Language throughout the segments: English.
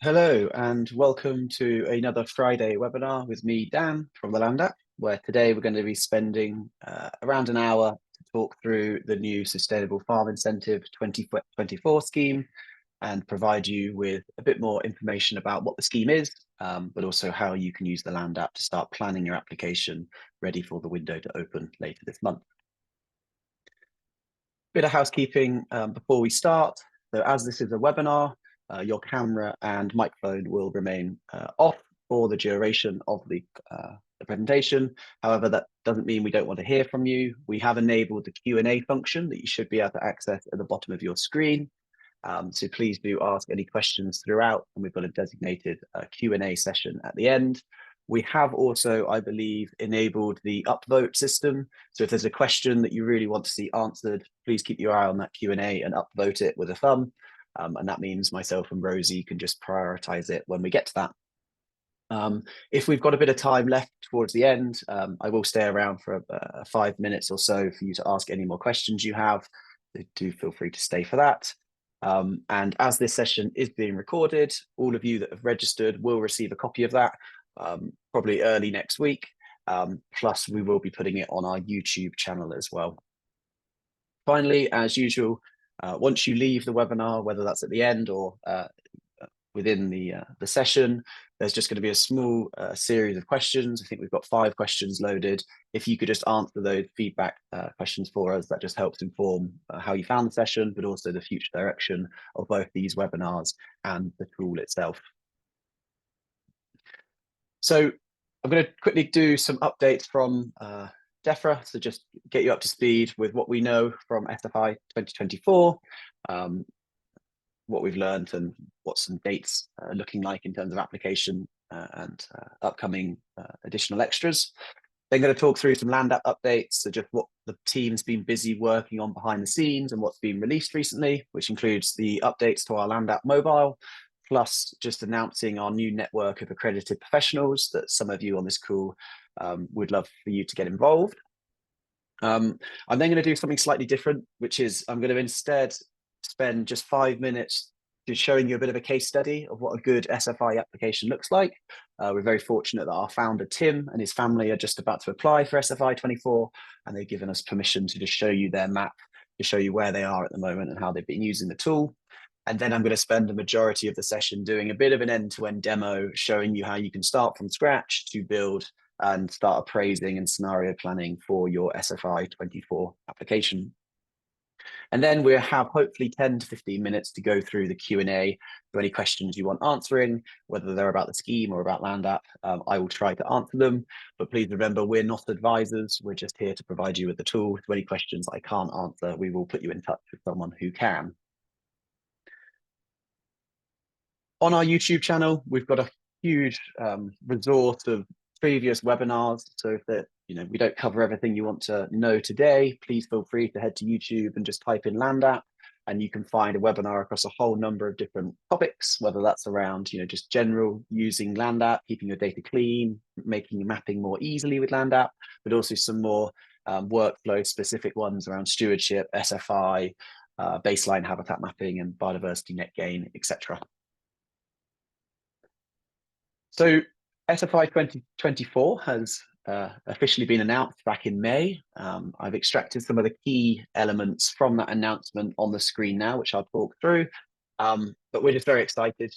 Hello and welcome to another Friday webinar with me, Dan, from the Land App, where today we're going to be spending around an hour to talk through the new Sustainable Farm Incentive 2024 scheme and provide you with a bit more information about what the scheme is, but also how you can use the Land App to start planning your application ready for the window to open later this month. Bit of housekeeping before we start. So as this is a webinar, your camera and microphone will remain off for the duration of the presentation. However, that doesn't mean we don't want to hear from you. We have enabled the Q&A function that you should be able to access at the bottom of your screen. So please do ask any questions throughout, and we've got a designated Q&A session at the end. We have also, I believe, enabled the upvote system. So if there's a question that you really want to see answered, please keep your eye on that Q&A and upvote it with a thumb. And that means myself and Rosie can just prioritize it when we get to that. If we've got a bit of time left towards the end, I will stay around for 5 minutes or so for you to ask any more questions you have. Do feel free to stay for that. And as this session is being recorded, all of you that have registered will receive a copy of that probably early next week. Plus, we will be putting it on our YouTube channel as well. Finally, as usual, once you leave the webinar, whether that's at the end or within the session, there's just going to be a small series of questions. I think we've got 5 questions loaded. If you could just answer those feedback questions for us, that just helps inform how you found the session, but also the future direction of both these webinars and the tool itself. So I'm going to quickly do some updates from DEFRA, so just get you up to speed with what we know from SFI 2024, what we've learned and what some dates are looking like in terms of application and upcoming additional extras. Then going to talk through some Land App updates, so just what the team's been busy working on behind the scenes and what's been released recently, which includes the updates to our Land App mobile, plus just announcing our new network of accredited professionals that some of you on this call would love for you to get involved. I'm then going to do something slightly different, which is I'm going to instead spend just 5 minutes just showing you a bit of a case study of what a good SFI application looks like. We're very fortunate that our founder, Tim, and his family are just about to apply for SFI 24, and they've given us permission to just show you their map, to show you where they are at the moment and how they've been using the tool. And then I'm going to spend the majority of the session doing a bit of an end-to-end demo, showing you how you can start from scratch to build and start appraising and scenario planning for your SFI 24 application. And then we'll have hopefully 10 to 15 minutes to go through the Q&A. So any questions you want answering, whether they're about the scheme or about Land App, I will try to answer them. But please remember, we're not advisors. We're just here to provide you with the tool. So any questions I can't answer, we will put you in touch with someone who can. On our YouTube channel, we've got a huge resource of previous webinars. So if we don't cover everything you want to know today, please feel free to head to YouTube and just type in Land App, and you can find a webinar across a whole number of different topics, whether that's around just general using Land App, keeping your data clean, making mapping more easily with Land App, but also some more workflow specific ones around stewardship, SFI, baseline habitat mapping and biodiversity net gain, etc. So SFI 2024 has officially been announced back in May. I've extracted some of the key elements from that announcement on the screen now, which I'll talk through. But we're just very excited,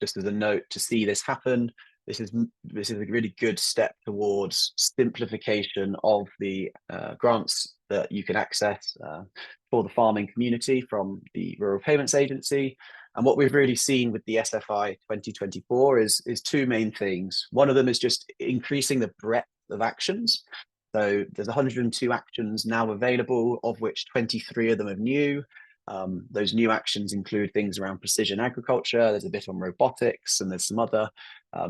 just as a note, to see this happen. This is a really good step towards simplification of the grants that you can access for the farming community from the Rural Payments Agency. And what we've really seen with the SFI 2024 is 2 main things. One of them is just increasing the breadth of actions. So there's 102 actions now available, of which 23 of them are new. Those new actions include things around precision agriculture. There's a bit on robotics, and there's some other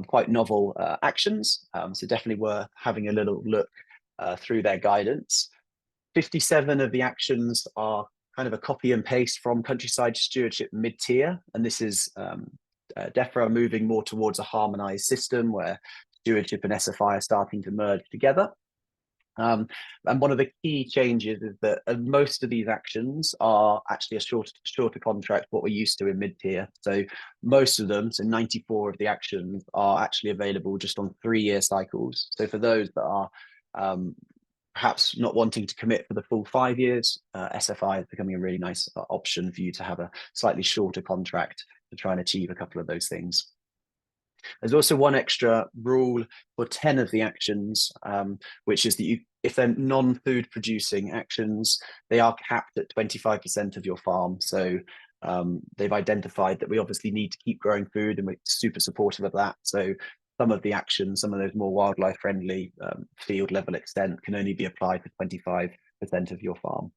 quite novel actions. So definitely worth having a little look through their guidance. 57 of the actions are kind of a copy and paste from Countryside Stewardship mid-tier, and this is DEFRA moving more towards a harmonized system where stewardship and SFI are starting to merge together. And one of the key changes is that most of these actions are actually a shorter contract, what we're used to in mid-tier. So most of them, so 94 of the actions are actually available just on 3-year cycles. So for those that are perhaps not wanting to commit for the full 5 years, SFI is becoming a really nice option for you to have a slightly shorter contract to try and achieve a couple of those things. There's also one extra rule for 10 of the actions, which is that if they're non-food producing actions, they are capped at 25% of your farm. So they've identified that we obviously need to keep growing food, and we're super supportive of that. So some of the actions, some of those more wildlife friendly field level extent can only be applied for 25% of your farm.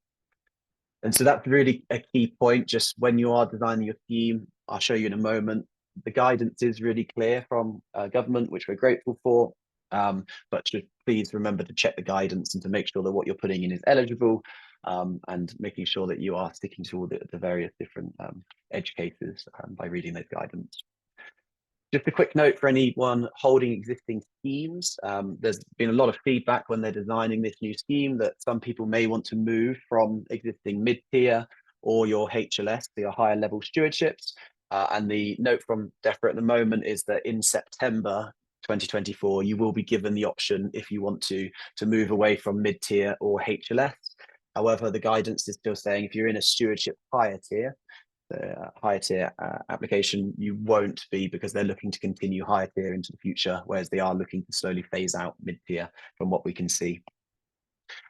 And so that's really a key point. Just when you are designing your scheme, I'll show you in a moment, the guidance is really clear from government, which we're grateful for. But should please remember to check the guidance and to make sure that what you're putting in is eligible, and making sure that you are sticking to all the various different edge cases by reading those guidance. Just a quick note for anyone holding existing schemes. There's been a lot of feedback when they're designing this new scheme that some people may want to move from existing mid-tier or your HLS, your higher level stewardships. And the note from DEFRA at the moment is that in September 2024, you will be given the option if you want to move away from mid-tier or HLS. However, the guidance is still saying if you're in a stewardship higher tier, the higher tier application, you won't be, because they're looking to continue higher tier into the future, whereas they are looking to slowly phase out mid-tier from what we can see.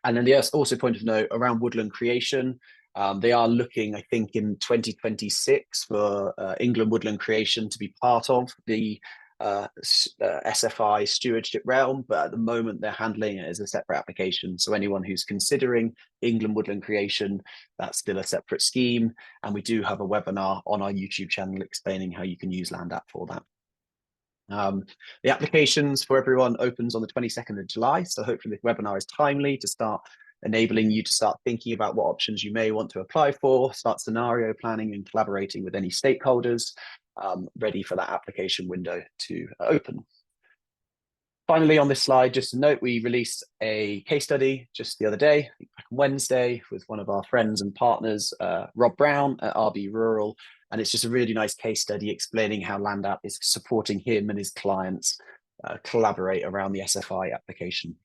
And then there's also point of note around woodland creation. They are looking, I think, in 2026 for England woodland creation to be part of the SFI stewardship realm, but at the moment they're handling it as a separate application. So anyone who's considering England woodland creation, that's still a separate scheme. And we do have a webinar on our YouTube channel explaining how you can use Land App for that. The applications for everyone opens on the 22nd of July. So hopefully this webinar is timely to start enabling you to start thinking about what options you may want to apply for, start scenario planning and collaborating with any stakeholders, ready for that application window to open. Finally, on this slide, just a note, we released a case study just the other day, Wednesday, with one of our friends and partners, Rob Brown at RB Rural. And it's just a really nice case study explaining how Land App is supporting him and his clients collaborate around the SFI application.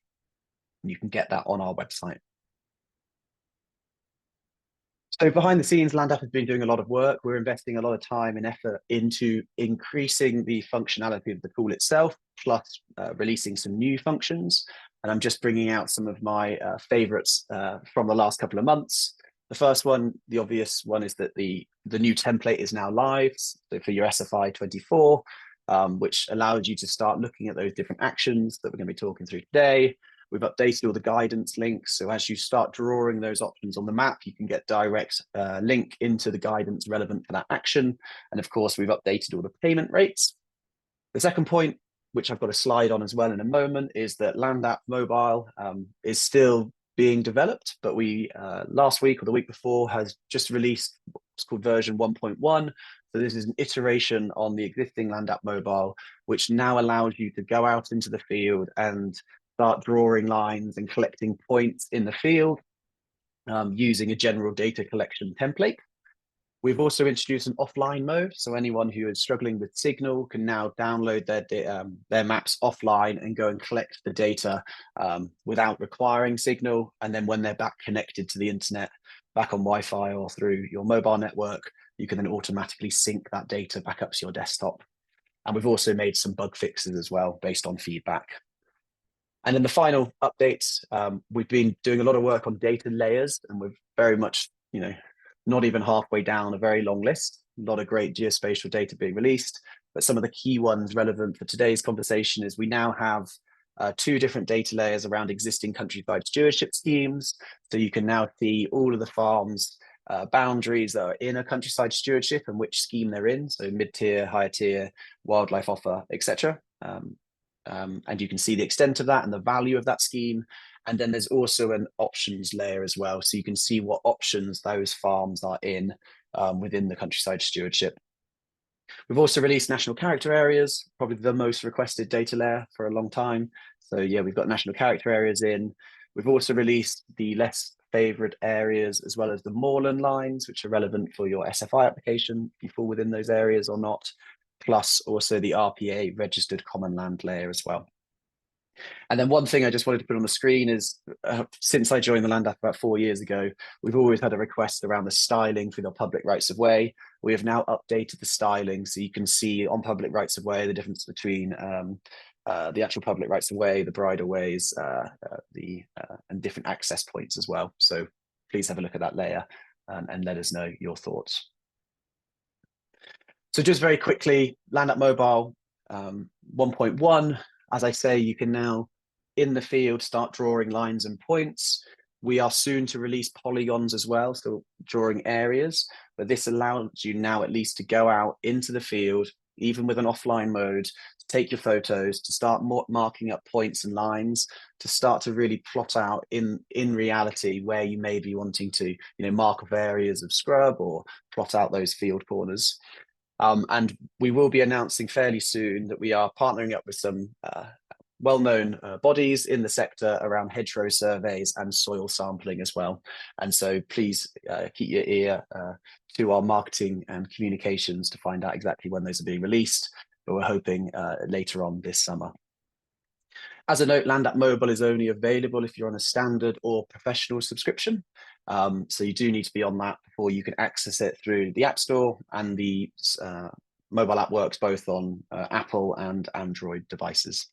And you can get that on our website. So behind the scenes, Land App has been doing a lot of work. We're investing a lot of time and effort into increasing the functionality of the tool itself, plus releasing some new functions. And I'm just bringing out some of my favorites from the last couple of months. The first one, the obvious one, is that the new template is now live. So for your SFI 24, which allows you to start looking at those different actions that we're going to be talking through today. We've updated all the guidance links. So as you start drawing those options on the map, you can get direct link into the guidance relevant for that action. And of course, we've updated all the payment rates. The second point, which I've got a slide on as well in a moment, is that Land App Mobile is still being developed, but we last week or the week before has just released what's called version 1.1. So this is an iteration on the existing Land App Mobile, which now allows you to go out into the field and start drawing lines and collecting points in the field using a general data collection template. We've also introduced an offline mode, so anyone who is struggling with signal can now download their maps offline and go and collect the data without requiring signal. And then when they're back connected to the internet, back on Wi-Fi or through your mobile network, you can then automatically sync that data back up to your desktop. And we've also made some bug fixes as well based on feedback. And then the final updates, we've been doing a lot of work on data layers, and we're very much, not even halfway down a very long list. A lot of great geospatial data being released, but some of the key ones relevant for today's conversation is we now have 2 different data layers around existing countryside stewardship schemes. So you can now see all of the farms boundaries that are in a countryside stewardship and which scheme they're in. So mid-tier, higher tier, wildlife offer, etc. And you can see the extent of that and the value of that scheme. And then there's also an options layer as well. So you can see what options those farms are in within the countryside stewardship. We've also released national character areas, probably the most requested data layer for a long time. So yeah, we've got national character areas in. We've also released the less favoured areas as well as the moorland lines, which are relevant for your SFI application, if you fall within those areas or not, plus also the RPA registered common land layer as well. And then one thing I just wanted to put on the screen is, since I joined the Land App about 4 years ago, we've always had a request around the styling for the public rights of way. We have now updated the styling so you can see on public rights of way the difference between the actual public rights of way, the bridleways, and different access points as well. So please have a look at that layer and let us know your thoughts. So just very quickly, Land App Mobile 1.1. As I say, you can now, in the field, start drawing lines and points. We are soon to release polygons as well, so drawing areas, but this allows you now at least to go out into the field, even with an offline mode, to take your photos, to start marking up points and lines, to start to really plot out in reality where you may be wanting to, mark off areas of scrub or plot out those field corners. And we will be announcing fairly soon that we are partnering up with some well-known bodies in the sector around hedgerow surveys and soil sampling as well. And so please keep your ear to our marketing and communications to find out exactly when those are being released, but we're hoping later on this summer. As a note, Land App Mobile is only available if you're on a standard or professional subscription. So you do need to be on that before you can access it through the App Store, and the mobile app works both on Apple and Android devices.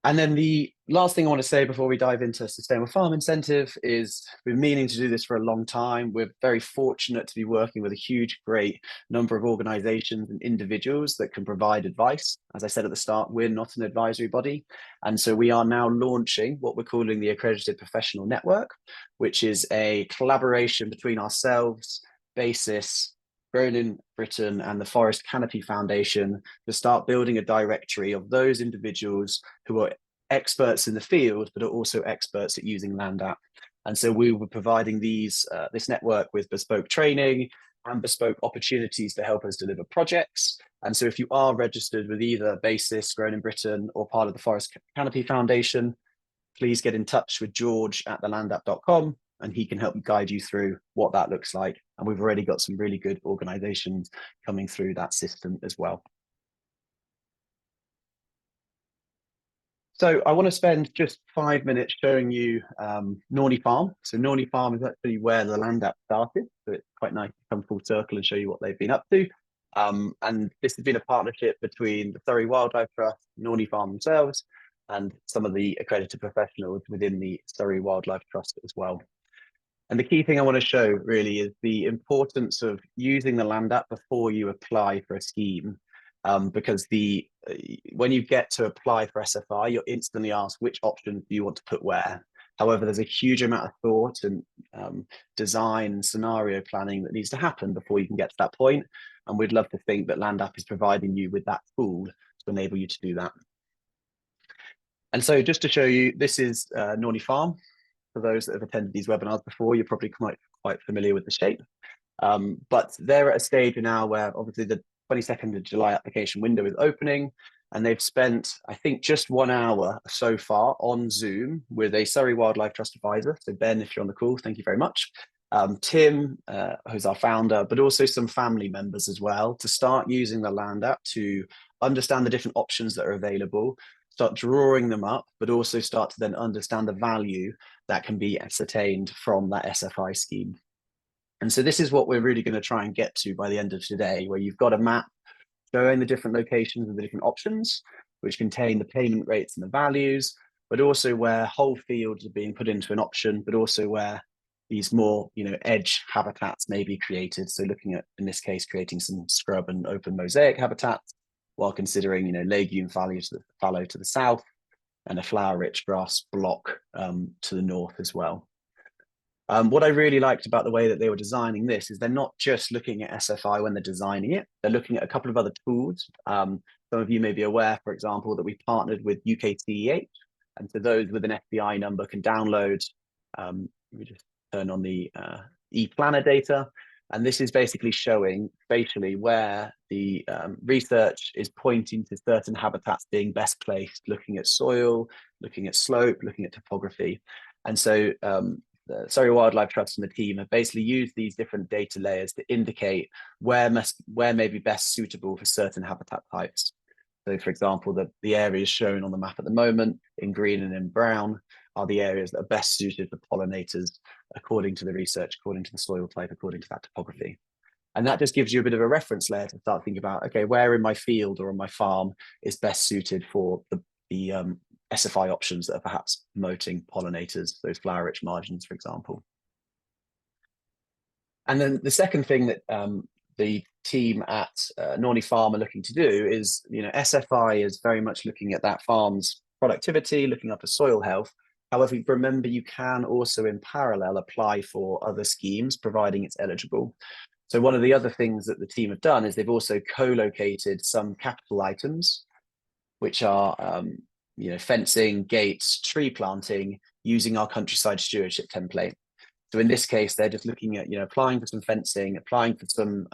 And then the last thing I want to say before we dive into Sustainable Farm Incentive is we've been meaning to do this for a long time. We're very fortunate to be working with a huge, great number of organizations and individuals that can provide advice. As I said at the start, we're not an advisory body. And so we are now launching what we're calling the Accredited Professional Network, which is a collaboration between ourselves, BASIS, Grown in Britain, and the Forest Canopy Foundation to start building a directory of those individuals who are experts in the field, but are also experts at using Land App. And so we were providing this network with bespoke training and bespoke opportunities to help us deliver projects. And so if you are registered with either BASIS, Grown in Britain, or part of the Forest Canopy Foundation, please get in touch with George at thelandapp.com, and he can help guide you through what that looks like. And we've already got some really good organizations coming through that system as well. So I want to spend just 5 minutes showing you Norney Farm. So Norney Farm is actually where the Land App started. So it's quite nice to come full circle and show you what they've been up to. And this has been a partnership between the Surrey Wildlife Trust, Norney Farm themselves, and some of the accredited professionals within the Surrey Wildlife Trust as well. And the key thing I want to show really is the importance of using the Land App before you apply for a scheme, because when you get to apply for SFI, you're instantly asked which options do you want to put where. However, there's a huge amount of thought and design and scenario planning that needs to happen before you can get to that point. And we'd love to think that Land App is providing you with that tool to enable you to do that. And so just to show you, this is Norney Farm. For those that have attended these webinars before, you're probably quite familiar with the shape. But they're at a stage now where obviously the 22nd of July application window is opening, and they've spent, I think, just 1 hour so far on Zoom with a Surrey Wildlife Trust advisor. So Ben, if you're on the call, thank you very much. Tim, who's our founder, but also some family members as well, to start using the Land App to understand the different options that are available, start drawing them up, but also start to then understand the value that can be ascertained from that SFI scheme. And so this is what we're really going to try and get to by the end of today, where you've got a map showing the different locations and the different options, which contain the payment rates and the values, but also where whole fields are being put into an option, but also where these more, edge habitats may be created. So looking at, in this case, creating some scrub and open mosaic habitats, while considering, legume fallow to the south and a flower-rich grass block to the north as well. What I really liked about the way that they were designing this is they're not just looking at SFI when they're designing it, they're looking at a couple of other tools. Some of you may be aware, for example, that we partnered with UKCEH, and so those with an FBI number can download, let me just turn on the e-planner data. And this is basically showing spatially where the research is pointing to certain habitats being best placed, looking at soil, looking at slope, looking at topography. And so the Surrey Wildlife Trust and the team have basically used these different data layers to indicate where may be best suitable for certain habitat types. So for example, the areas shown on the map at the moment in green and in brown are the areas that are best suited for pollinators according to the research, according to the soil type, according to that topography. And that just gives you a bit of a reference layer to start thinking about, okay, where in my field or on my farm is best suited for the SFI options that are perhaps promoting pollinators, those flower-rich margins, for example. And then the second thing that the team at Norney Farm are looking to do is, SFI is very much looking at that farm's productivity, looking after soil health. However, remember, you can also in parallel apply for other schemes, providing it's eligible. So one of the other things that the team have done is they've also co-located some capital items, which are, fencing, gates, tree planting, using our countryside stewardship template. So in this case, they're just looking at, applying for some fencing, applying for some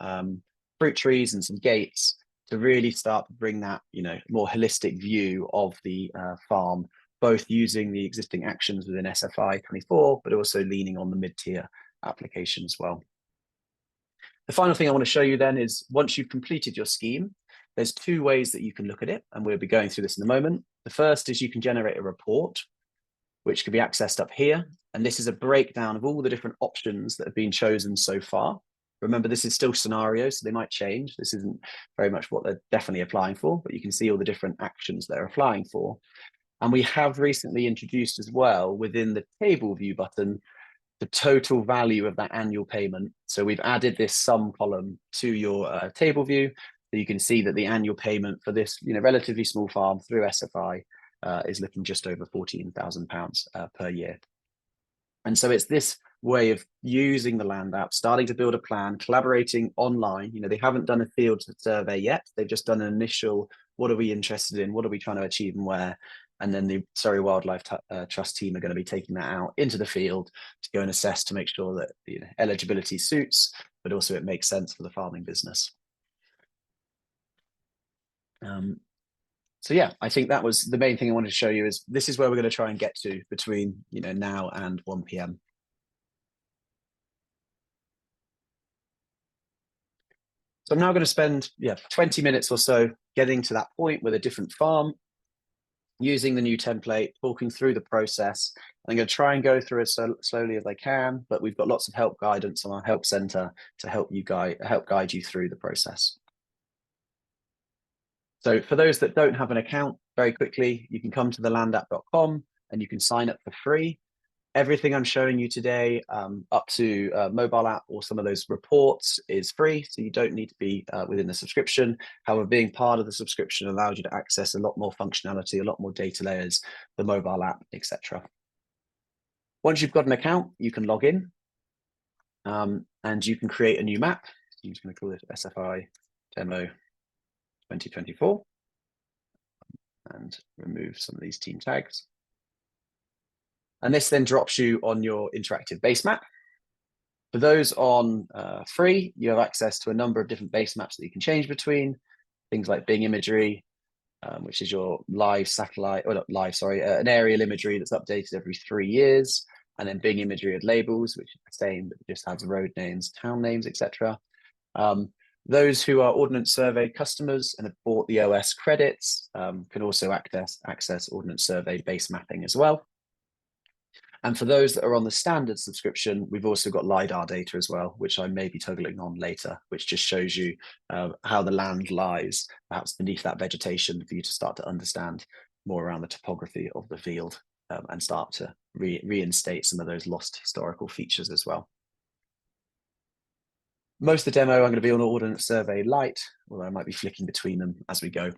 fruit trees and some gates to really start to bring that, more holistic view of the farm, both using the existing actions within SFI 24, but also leaning on the mid-tier application as well. The final thing I want to show you then is once you've completed your scheme, there's two ways that you can look at it, and we'll be going through this in a moment. The first is you can generate a report, which can be accessed up here. And this is a breakdown of all the different options that have been chosen so far. Remember, this is still scenarios, so they might change. This isn't very much what they're definitely applying for, but you can see all the different actions they're applying for. And we have recently introduced as well within the table view button, the total value of that annual payment. So we've added this sum column to your table view. So you can see that the annual payment for this relatively small farm through SFI is looking just over £14,000 per year. And so it's this way of using the land app, starting to build a plan, collaborating online. They haven't done a field survey yet. They've just done an initial, what are we interested in? What are we trying to achieve and where? And then the Surrey Wildlife Trust team are going to be taking that out into the field to go and assess to make sure that eligibility suits, but also it makes sense for the farming business. So yeah, I think that was the main thing I wanted to show you is this is where we're going to try and get to between now and 1 p.m. So I'm now going to spend 20 minutes or so getting to that point with a different farm, using the new template, talking through the process. I'm going to try and go through as slowly as I can, but we've got lots of help guidance on our help center to help guide you through the process. So for those that don't have an account, very quickly, you can come to thelandapp.com and you can sign up for free. Everything I'm showing you today, up to mobile app or some of those reports, is free, so you don't need to be within the subscription. However, being part of the subscription allows you to access a lot more functionality, a lot more data layers, the mobile app, etc. Once you've got an account, you can log in and you can create a new map. I'm just going to call it SFI Demo 2024 and remove some of these team tags. And this then drops you on your interactive base map. For those on free, you have access to a number of different base maps that you can change between, things like Bing imagery, which is your live satellite, or not live, sorry, an aerial imagery that's updated every 3 years, and then Bing imagery of labels, which is the same, but just has road names, town names, etc. Those who are Ordnance Survey customers and have bought the OS credits can also access Ordnance Survey base mapping as well. And for those that are on the standard subscription, we've also got LiDAR data as well, which I may be toggling on later, which just shows you how the land lies, perhaps beneath that vegetation, for you to start to understand more around the topography of the field and start to reinstate some of those lost historical features as well. Most of the demo, I'm going to be on Ordnance Survey Lite, although I might be flicking between them as we go.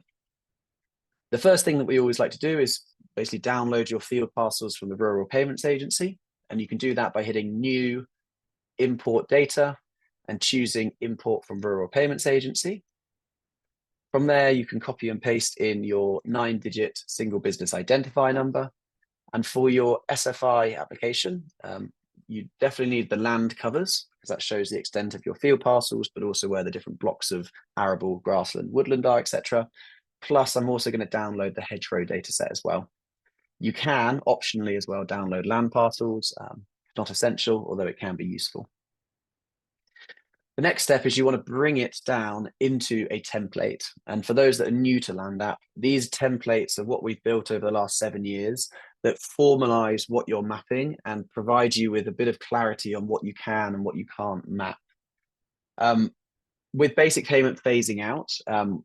The first thing that we always like to do is basically download your field parcels from the Rural Payments Agency. And you can do that by hitting New, Import Data, and choosing Import from Rural Payments Agency. From there, you can copy and paste in your 9-digit single business identifier number. And for your SFI application, you definitely need the land covers, because that shows the extent of your field parcels, but also where the different blocks of arable, grassland, woodland are, etc. Plus, I'm also going to download the hedgerow data set as well. You can optionally as well download land parcels. It's not essential, although it can be useful. The next step is you want to bring it down into a template. And for those that are new to LandApp, these templates are what we've built over the last 7 years that formalize what you're mapping and provide you with a bit of clarity on what you can and what you can't map. With basic payment phasing out,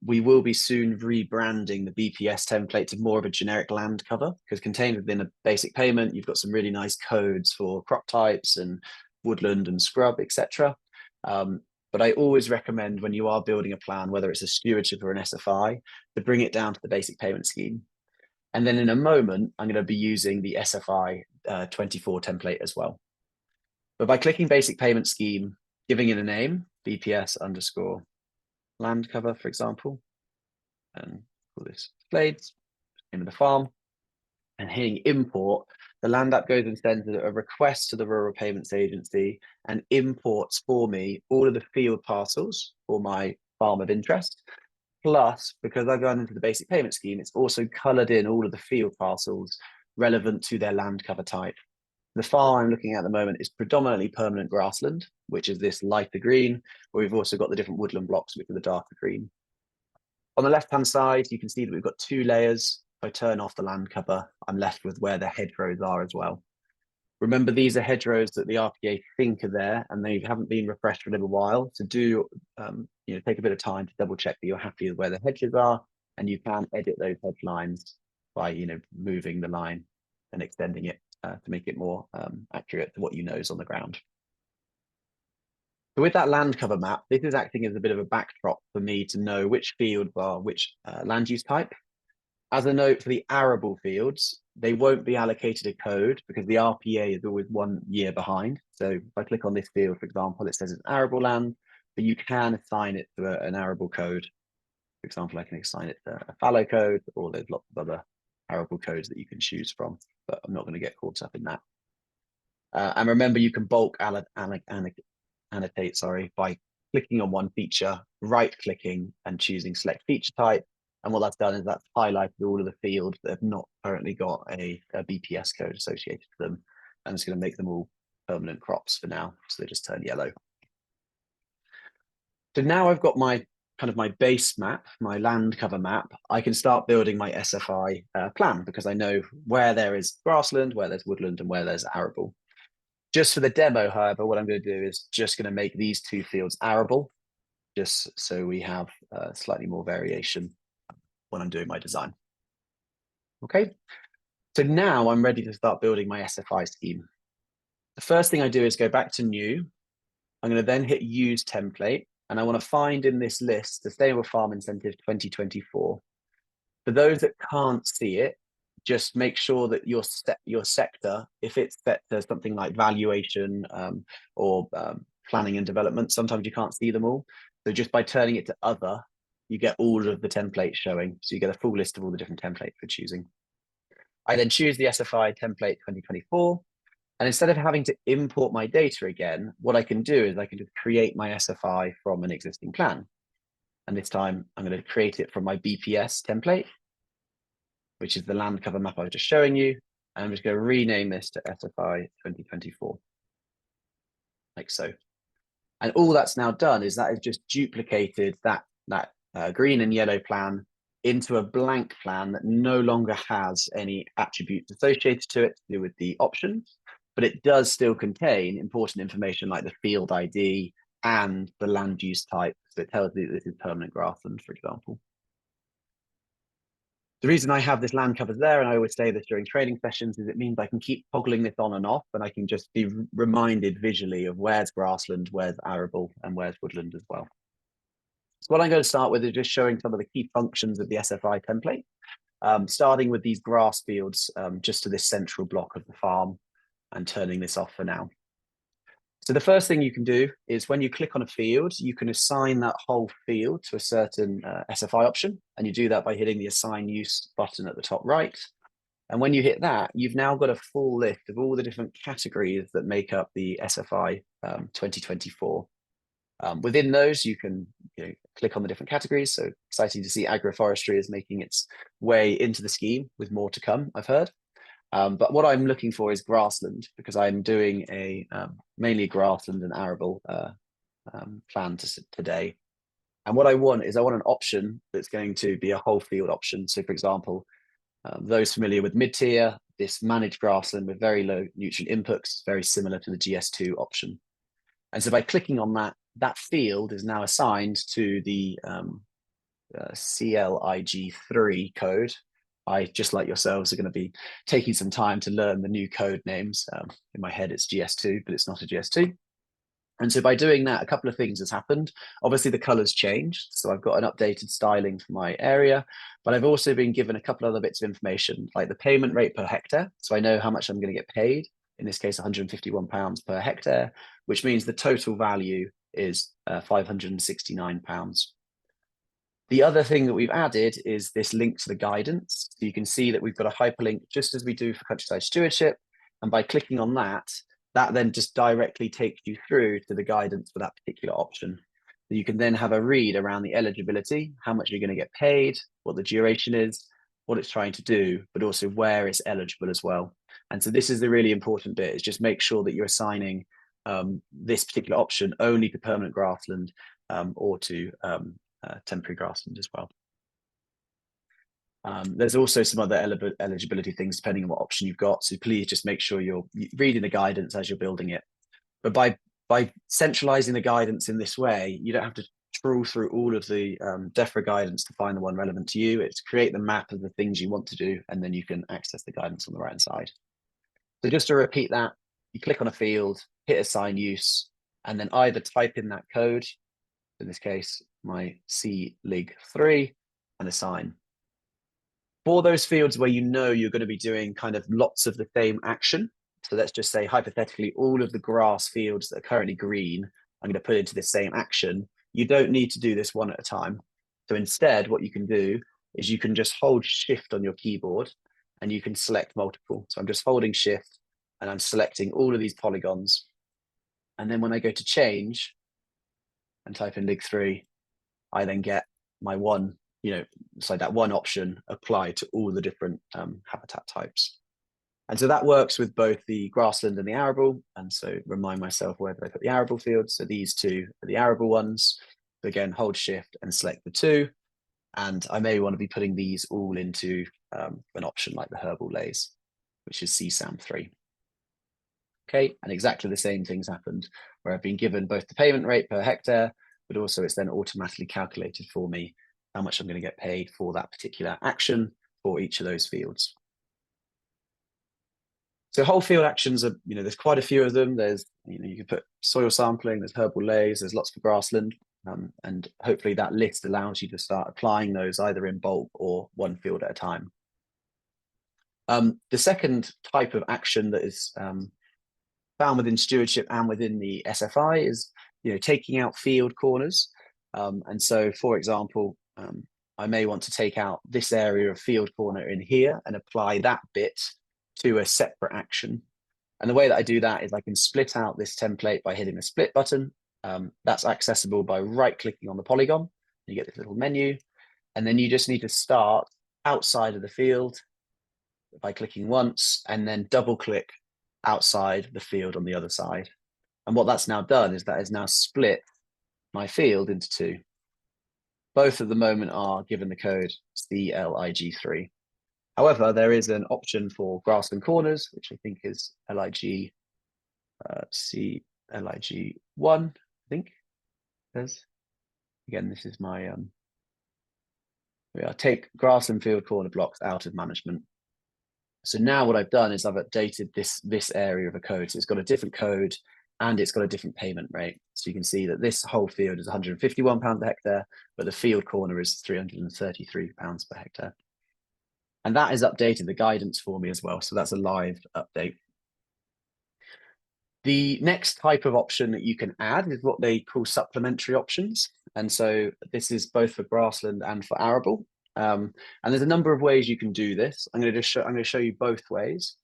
we will be soon rebranding the BPS template to more of a generic land cover, because contained within a basic payment, you've got some really nice codes for crop types and woodland and scrub, etc. But I always recommend when you are building a plan, whether it's a stewardship or an SFI, to bring it down to the basic payment scheme. And then in a moment, I'm going to be using the SFI 24 template as well. But by clicking basic payment scheme, giving it a name, BPS underscore land cover, for example, and call this Glades, name of the farm, and hitting import, the LandApp goes and sends a request to the Rural Payments Agency and imports for me all of the field parcels for my farm of interest. Plus, because I've gone into the basic payment scheme, it's also coloured in all of the field parcels relevant to their land cover type. The farm I'm looking at the moment is predominantly permanent grassland, which is this lighter green, but we've also got the different woodland blocks, which are the darker green. On the left-hand side, you can see that we've got 2 layers. If I turn off the land cover, I'm left with where the hedgerows are as well. Remember, these are hedgerows that the RPA think are there, and they haven't been refreshed for a little while. So do take a bit of time to double check that you're happy with where the hedges are, and you can edit those hedge lines by moving the line and extending it to make it more accurate to what you know is on the ground. So with that land cover map, this is acting as a bit of a backdrop for me to know which fields are which land use type. As a note, for the arable fields, they won't be allocated a code because the RPA is always 1 year behind. So if I click on this field, for example, it says it's arable land, but you can assign it to an arable code. For example, I can assign it to a fallow code, or there's lots of other arable codes that you can choose from, but I'm not going to get caught up in that. And remember, you can bulk annotate by clicking on one feature, right-clicking and choosing select feature type. And what that's done is that's highlighted all of the fields that have not currently got a BPS code associated to them. And it's going to make them all permanent crops for now. So they just turn yellow. So now I've got my base map, my land cover map. I can start building my SFI plan because I know where there is grassland, where there's woodland, and where there's arable. Just for the demo, however, what I'm going to do is just going to make these 2 fields arable, just so we have slightly more variation when I'm doing my design. Okay, so now I'm ready to start building my SFI scheme. The first thing I do is go back to new. I'm going to then hit use template, and I want to find in this list Sustainable Farm Incentive 2024. For those that can't see it, just make sure that your sector, if it's set to something like valuation or planning and development, sometimes you can't see them all. So just by turning it to other, you get all of the templates showing. So you get a full list of all the different templates for choosing. I then choose the SFI template 2024. And instead of having to import my data again, what I can do is I can just create my SFI from an existing plan. And this time I'm going to create it from my BPS template, which is the land cover map I was just showing you. And I'm just going to rename this to SFI 2024, like so. And all that's now done is that has just duplicated that green and yellow plan into a blank plan that no longer has any attributes associated to it to do with the options, but it does still contain important information like the field ID and the land use type. So it tells you that this is permanent grassland, for example. The reason I have this land covers there, and I always say this during training sessions, is it means I can keep toggling this on and off, and I can just be reminded visually of where's grassland, where's arable, and where's woodland as well. So what I'm going to start with is just showing some of the key functions of the SFI template, starting with these grass fields just to this central block of the farm and turning this off for now. So the first thing you can do is when you click on a field, you can assign that whole field to a certain SFI option. And you do that by hitting the Assign Use button at the top right. And when you hit that, you've now got a full list of all the different categories that make up the SFI 2024. Within those, you can click on the different categories. So exciting to see agroforestry is making its way into the scheme with more to come, I've heard. But what I'm looking for is grassland, because I'm doing a mainly grassland and arable plan today. And what I want is an option that's going to be a whole field option. So for example, those familiar with mid-tier, this managed grassland with very low nutrient inputs, very similar to the GS2 option. And so by clicking on that, that field is now assigned to the CLIG3 code. I, just like yourselves, are going to be taking some time to learn the new code names. In my head, it's GS2, but it's not a GS2. And so by doing that, a couple of things has happened. Obviously, the colors changed. So I've got an updated styling for my area, but I've also been given a couple other bits of information, like the payment rate per hectare. So I know how much I'm going to get paid, in this case, £151 per hectare, which means the total value is £569. The other thing that we've added is this link to the guidance. So you can see that we've got a hyperlink just as we do for countryside stewardship. And by clicking on that, that then just directly takes you through to the guidance for that particular option. So you can then have a read around the eligibility, how much you're going to get paid, what the duration is, what it's trying to do, but also where it's eligible as well. And so this is the really important bit, is just make sure that you're assigning this particular option only to permanent grassland or to temporary grassland as well. There's also some other eligibility things depending on what option you've got. So please just make sure you're reading the guidance as you're building it. But by centralizing the guidance in this way, you don't have to trawl through all of the DEFRA guidance to find the one relevant to you. It's create the map of the things you want to do, and then you can access the guidance on the right hand side. So just to repeat that, you click on a field, hit assign use, and then either type in that code, in this case, my CLIG3, and assign. For those fields where you know you're going to be doing kind of lots of the same action, so let's just say hypothetically all of the grass fields that are currently green, I'm going to put into the same action, you don't need to do this one at a time. So instead, what you can do is you can just hold shift on your keyboard and you can select multiple. So I'm just holding shift and I'm selecting all of these polygons. And then when I go to change and type in LIG3, I then get my one, so that one option applied to all the different habitat types. And so that works with both the grassland and the arable. And so remind myself where did I put the arable fields. So these two are the arable ones. So again, hold shift and select the two. And I may want to be putting these all into an option like the herbal lays, which is CSAM3. Okay, and exactly the same things happened where I've been given both the payment rate per hectare, but also it's then automatically calculated for me how much I'm going to get paid for that particular action for each of those fields. So whole field actions are, there's quite a few of them. There's, you can put soil sampling, there's herbal lays, there's lots for grassland. And hopefully that list allows you to start applying those either in bulk or one field at a time. The second type of action that is found within stewardship and within the SFI is, taking out field corners. And so, for example, I may want to take out this area of field corner in here and apply that bit to a separate action. And the way that I do that is I can split out this template by hitting the split button. That's accessible by right-clicking on the polygon. You get this little menu, and then you just need to start outside of the field by clicking once and then double-click outside the field on the other side. And what that's now done is that has now split my field into two. Both at the moment are given the code CLIG3. However, there is an option for grassland corners, which I think is CLIG1, I think. Again, this is my, take grassland field corner blocks out of management. So now what I've done is I've updated this area of a code. So it's got a different code and it's got a different payment rate. So you can see that this whole field is £151 per hectare, but the field corner is £333 per hectare. And that has updated the guidance for me as well. So that's a live update. The next type of option that you can add is what they call supplementary options. And so this is both for grassland and for arable. And there's a number of ways you can do this. I'm going to show you both ways.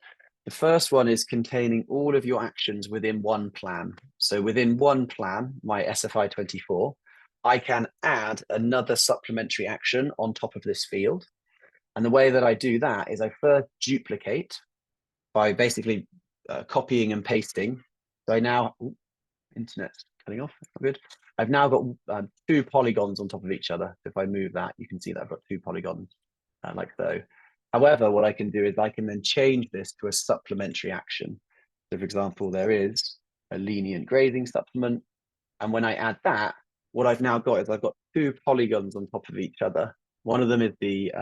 The first one is containing all of your actions within one plan. So within one plan, my SFI 24, I can add another supplementary action on top of this field. And the way that I do that is I first duplicate by basically copying and pasting. So I now, internet's cutting off, good. I've now got 2 polygons on top of each other. If I move that, you can see that I've got 2 polygons like so. However, what I can do is I can then change this to a supplementary action. So for example, there is a lenient grazing supplement. And when I add that, what I've now got is I've got 2 polygons on top of each other. One of them is the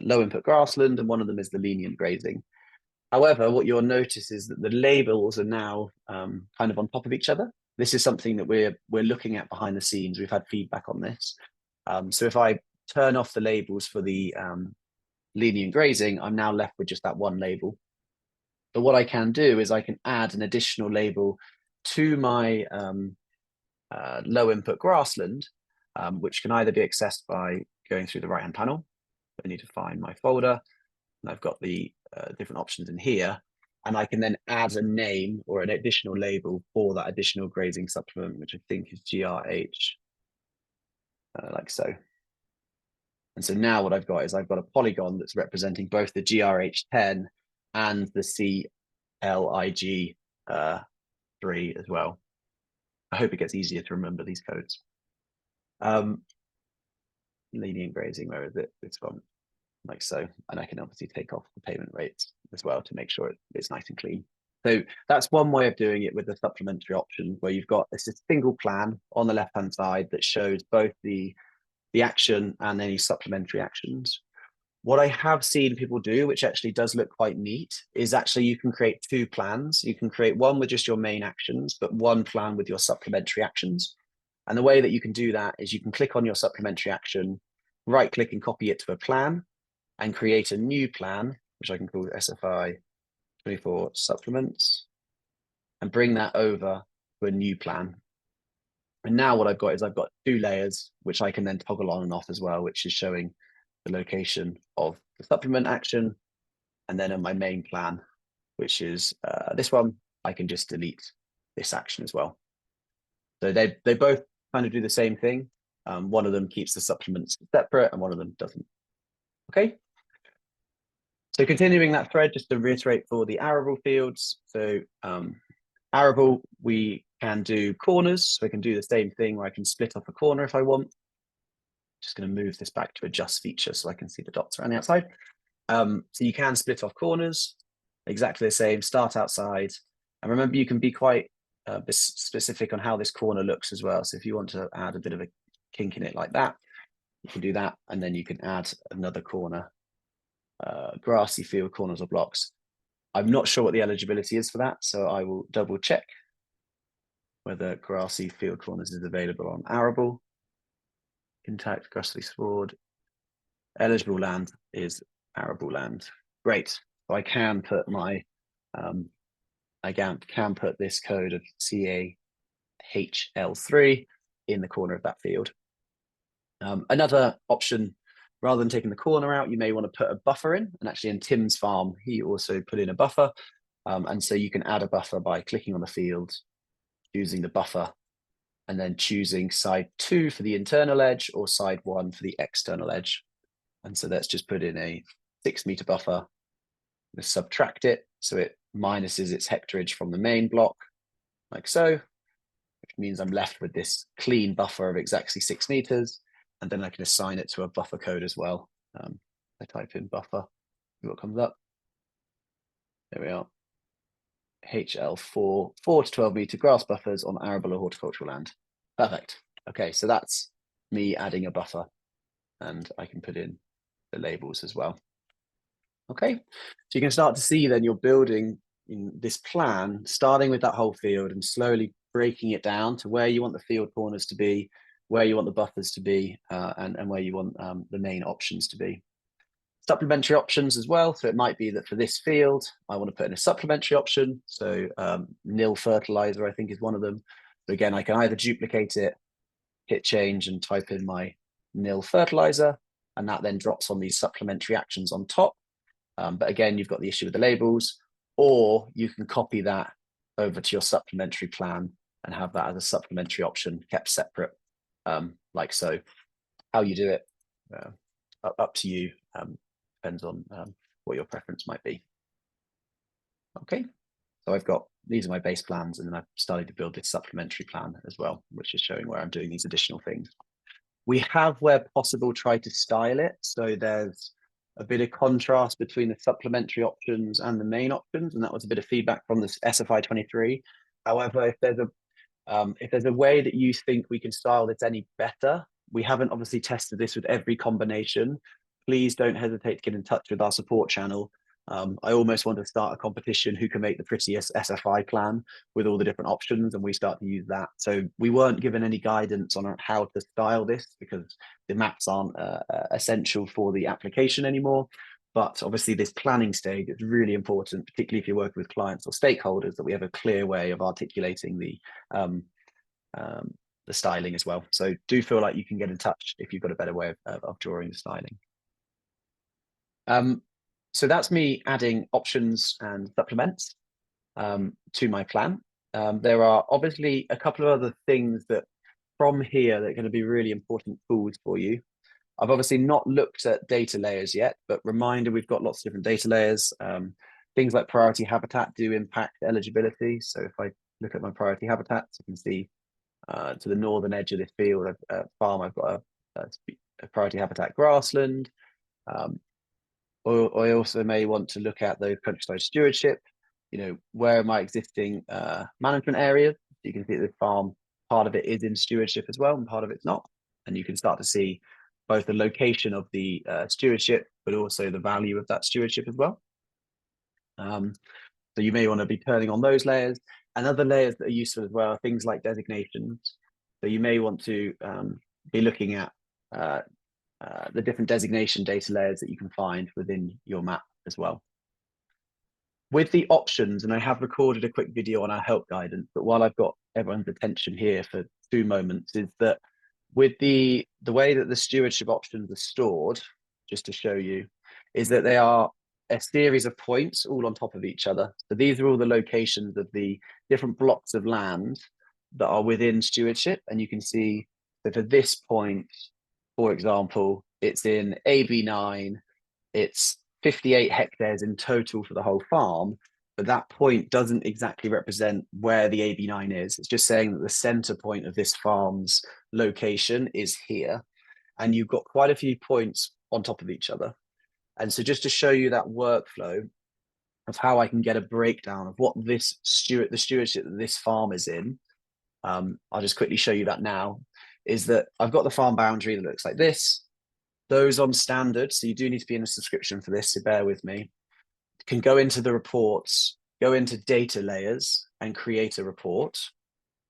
low input grassland and one of them is the lenient grazing. However, what you'll notice is that the labels are now kind of on top of each other. This is something that we're looking at behind the scenes. We've had feedback on this. So if I turn off the labels for the lenient grazing, I'm now left with just that one label. But what I can do is I can add an additional label to my low input grassland, which can either be accessed by going through the right-hand panel. I need to find my folder, and I've got the different options in here. And I can then add a name or an additional label for that additional grazing supplement, which I think is GRH, like so. And so now what I've got is I've got a polygon that's representing both the GRH10 and the CLIG 3 as well. I hope it gets easier to remember these codes. Lenient grazing, where is it? It's gone, like so. And I can obviously take off the payment rates as well to make sure it's nice and clean. So that's one way of doing it with the supplementary option, where you've got this single plan on the left-hand side that shows both the action and any supplementary actions. What I have seen people do, which actually does look quite neat, is actually you can create 2 plans. You can create one with just your main actions, but one plan with your supplementary actions. And the way that you can do that is you can click on your supplementary action, right-click and copy it to a plan, and create a new plan, which I can call SFI 24 supplements, and bring that over to a new plan. And now what I've got is I've got 2 layers, which I can then toggle on and off as well, which is showing the location of the supplement action. And then on my main plan, which is this one, I can just delete this action as well. So they both kind of do the same thing. One of them keeps the supplements separate and one of them doesn't. Okay. So continuing that thread, just to reiterate for the arable fields. So arable, we can do corners. So I can do the same thing where I can split off a corner if I want. Just going to move this back to adjust feature so I can see the dots around the outside. So you can split off corners, exactly the same, start outside. And remember, you can be quite specific on how this corner looks as well. So if you want to add a bit of a kink in it like that, you can do that. And then you can add another corner, grassy field corners or blocks. I'm not sure what the eligibility is for that, so I will double check whether grassy field corners is available on arable. Intact grassy sward. Eligible land is arable land. Great. So I can put my I can put this code of CAHL3 in the corner of that field. Another option, rather than taking the corner out, you may want to put a buffer in. And actually in Tim's farm, he also put in a buffer. And so you can add a buffer by clicking on the field, choosing the buffer, and then choosing side 2 for the internal edge or side 1 for the external edge. And so let's just put in a 6-meter buffer. Let's subtract it so it minuses its hectarage from the main block, like so, which means I'm left with this clean buffer of exactly 6 meters. And then I can assign it to a buffer code as well. I type in buffer, see what comes up. There we are. HL4, 4 to 12 meter grass buffers on arable or horticultural land. Perfect. Okay, so that's me adding a buffer, and I can put in the labels as well. Okay, so you can start to see then you're building in this plan, starting with that whole field and slowly breaking it down to where you want the field corners to be, where you want the buffers to be, and where you want the main options to be. Supplementary options as well. So it might be that for this field, I want to put in a supplementary option. So nil fertilizer, I think, is one of them. So again, I can either duplicate it, hit change and type in my nil fertilizer, and that then drops on these supplementary actions on top. But again, you've got the issue with the labels, or you can copy that over to your supplementary plan and have that as a supplementary option kept separate, like so. How you do it, up to you, depends on what your preference might be. Okay, so I've got, these are my base plans, and then I've started to build this supplementary plan as well, which is showing where I'm doing these additional things. We have, where possible, tried to style it, so there's a bit of contrast between the supplementary options and the main options, and that was a bit of feedback from this SFI 23. However, if there's a way that you think we can style this any better, we haven't obviously tested this with every combination. Please don't hesitate to get in touch with our support channel. I almost want to start a competition who can make the prettiest SFI plan with all the different options, and we start to use that. So we weren't given any guidance on how to style this because the maps aren't essential for the application anymore. But obviously this planning stage is really important, particularly if you're working with clients or stakeholders, that we have a clear way of articulating the styling as well. So do feel like you can get in touch if you've got a better way of drawing the styling. So that's me adding options and supplements to my plan. There are obviously a couple of other things that from here that are going to be really important tools for you. I've obviously not looked at data layers yet, but reminder, we've got lots of different data layers. Things like priority habitat do impact eligibility. So if I look at my priority habitats, you can see to the northern edge of this field farm, I've got a priority habitat grassland. Or I also may want to look at the countryside stewardship. You know, where are my existing management areas? You can see that this farm, part of it is in stewardship as well, and part of it's not. And you can start to see both the location of the stewardship, but also the value of that stewardship as well. So you may want to be turning on those layers, and other layers that are useful as well are things like designations. So you may want to be looking at the different designation data layers that you can find within your map as well. With the options, and I have recorded a quick video on our help guidance, but while I've got everyone's attention here for 2 moments, is that with the way that the stewardship options are stored, just to show you, is that they are a series of points all on top of each other. So these are all the locations of the different blocks of land that are within stewardship. And you can see that for this point, for example, it's in AB9, it's 58 hectares in total for the whole farm, but that point doesn't exactly represent where the AB9 is. It's just saying that the center point of this farm's location is here. And you've got quite a few points on top of each other. And so just to show you that workflow of how I can get a breakdown of what the stewardship that this farm is in, I'll just quickly show you that now, is that I've got the farm boundary that looks like this. Those on standard, so you do need to be in a subscription for this, so bear with me, can go into the reports, go into data layers and create a report.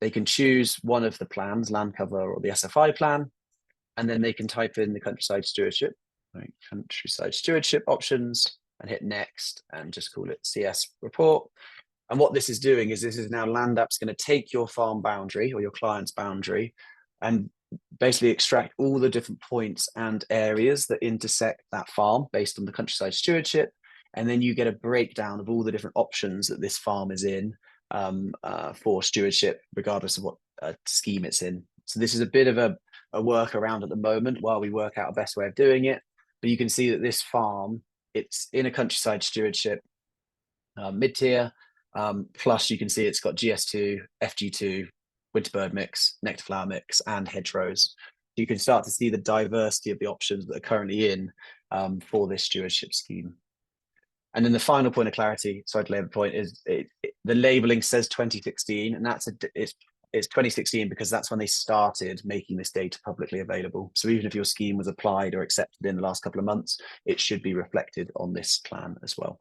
They can choose one of the plans, land cover or the SFI plan, and then they can type in the countryside stewardship, right, countryside stewardship options, and hit next and just call it CS report. And what this is doing is this is now LandApp's going to take your farm boundary or your client's boundary and basically extract all the different points and areas that intersect that farm based on the countryside stewardship. And then you get a breakdown of all the different options that this farm is in for stewardship, regardless of what scheme it's in. So this is a bit of a workaround at the moment while we work out a best way of doing it. But you can see that this farm, it's in a countryside stewardship mid-tier, plus you can see it's got GS2, FG2, winterbird mix, nectar flower mix, and hedgerows. You can start to see the diversity of the options that are currently in for this stewardship scheme. And then the final point of clarity, sorry to label point, is the labeling says 2016, and it's 2016 because that's when they started making this data publicly available. So even if your scheme was applied or accepted in the last couple of months, it should be reflected on this plan as well.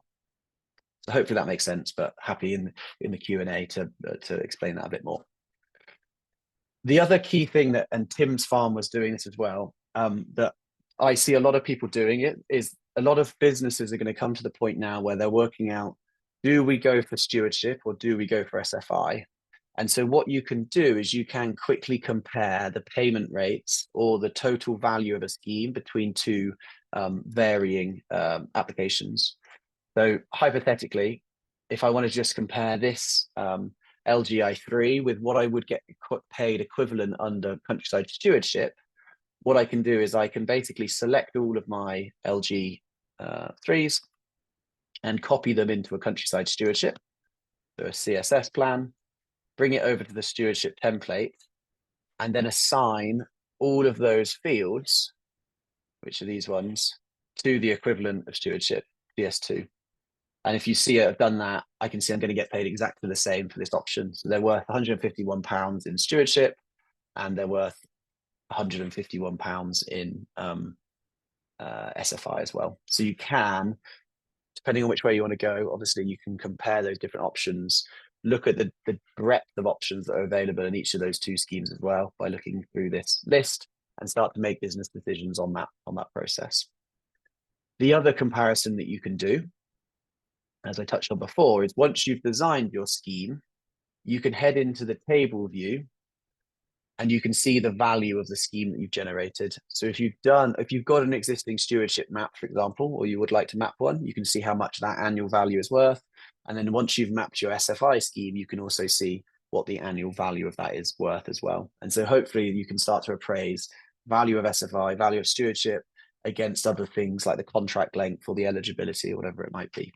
So hopefully that makes sense, but happy in the Q&A to explain that a bit more. The other key thing that, and Tim's farm was doing this as well, that I see a lot of people doing it, is a lot of businesses are going to come to the point now where they're working out, do we go for stewardship or do we go for SFI? And so what you can do is you can quickly compare the payment rates or the total value of a scheme between two varying applications. So hypothetically, if I want to just compare this LGI3 with what I would get paid equivalent under countryside stewardship, what I can do is I can basically select all of my LG3s and copy them into a countryside stewardship, so a CSS plan, bring it over to the stewardship template, and then assign all of those fields, which are these ones, to the equivalent of stewardship, DS2. And if you see it, I've done that, I can see I'm going to get paid exactly the same for this option. So they're worth £151 in stewardship, and they're worth £151 in SFI as well. So you can, depending on which way you want to go, obviously you can compare those different options, look at the breadth of options that are available in each of those two schemes as well by looking through this list and start to make business decisions on that process. The other comparison that you can do, as I touched on before, is once you've designed your scheme, you can head into the table view and you can see the value of the scheme that you've generated. So if you've got an existing stewardship map, for example, or you would like to map one, you can see how much that annual value is worth. And then once you've mapped your SFI scheme, you can also see what the annual value of that is worth as well. And so hopefully you can start to appraise value of SFI, value of stewardship against other things like the contract length or the eligibility or whatever it might be.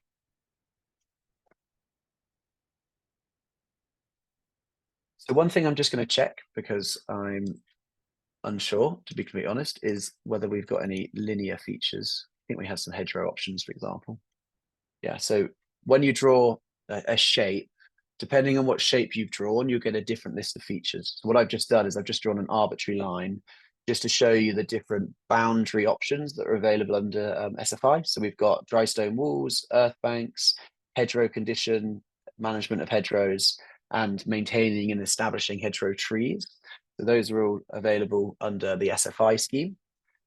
So one thing I'm just going to check, because I'm unsure, to be completely honest, is whether we've got any linear features. I think we have some hedgerow options, for example. Yeah, so when you draw a shape, depending on what shape you've drawn, you get a different list of features. So what I've just done is I've just drawn an arbitrary line just to show you the different boundary options that are available under SFI. So we've got dry stone walls, earth banks, hedgerow condition, management of hedgerows, and maintaining and establishing hedgerow trees. So those are all available under the SFI scheme.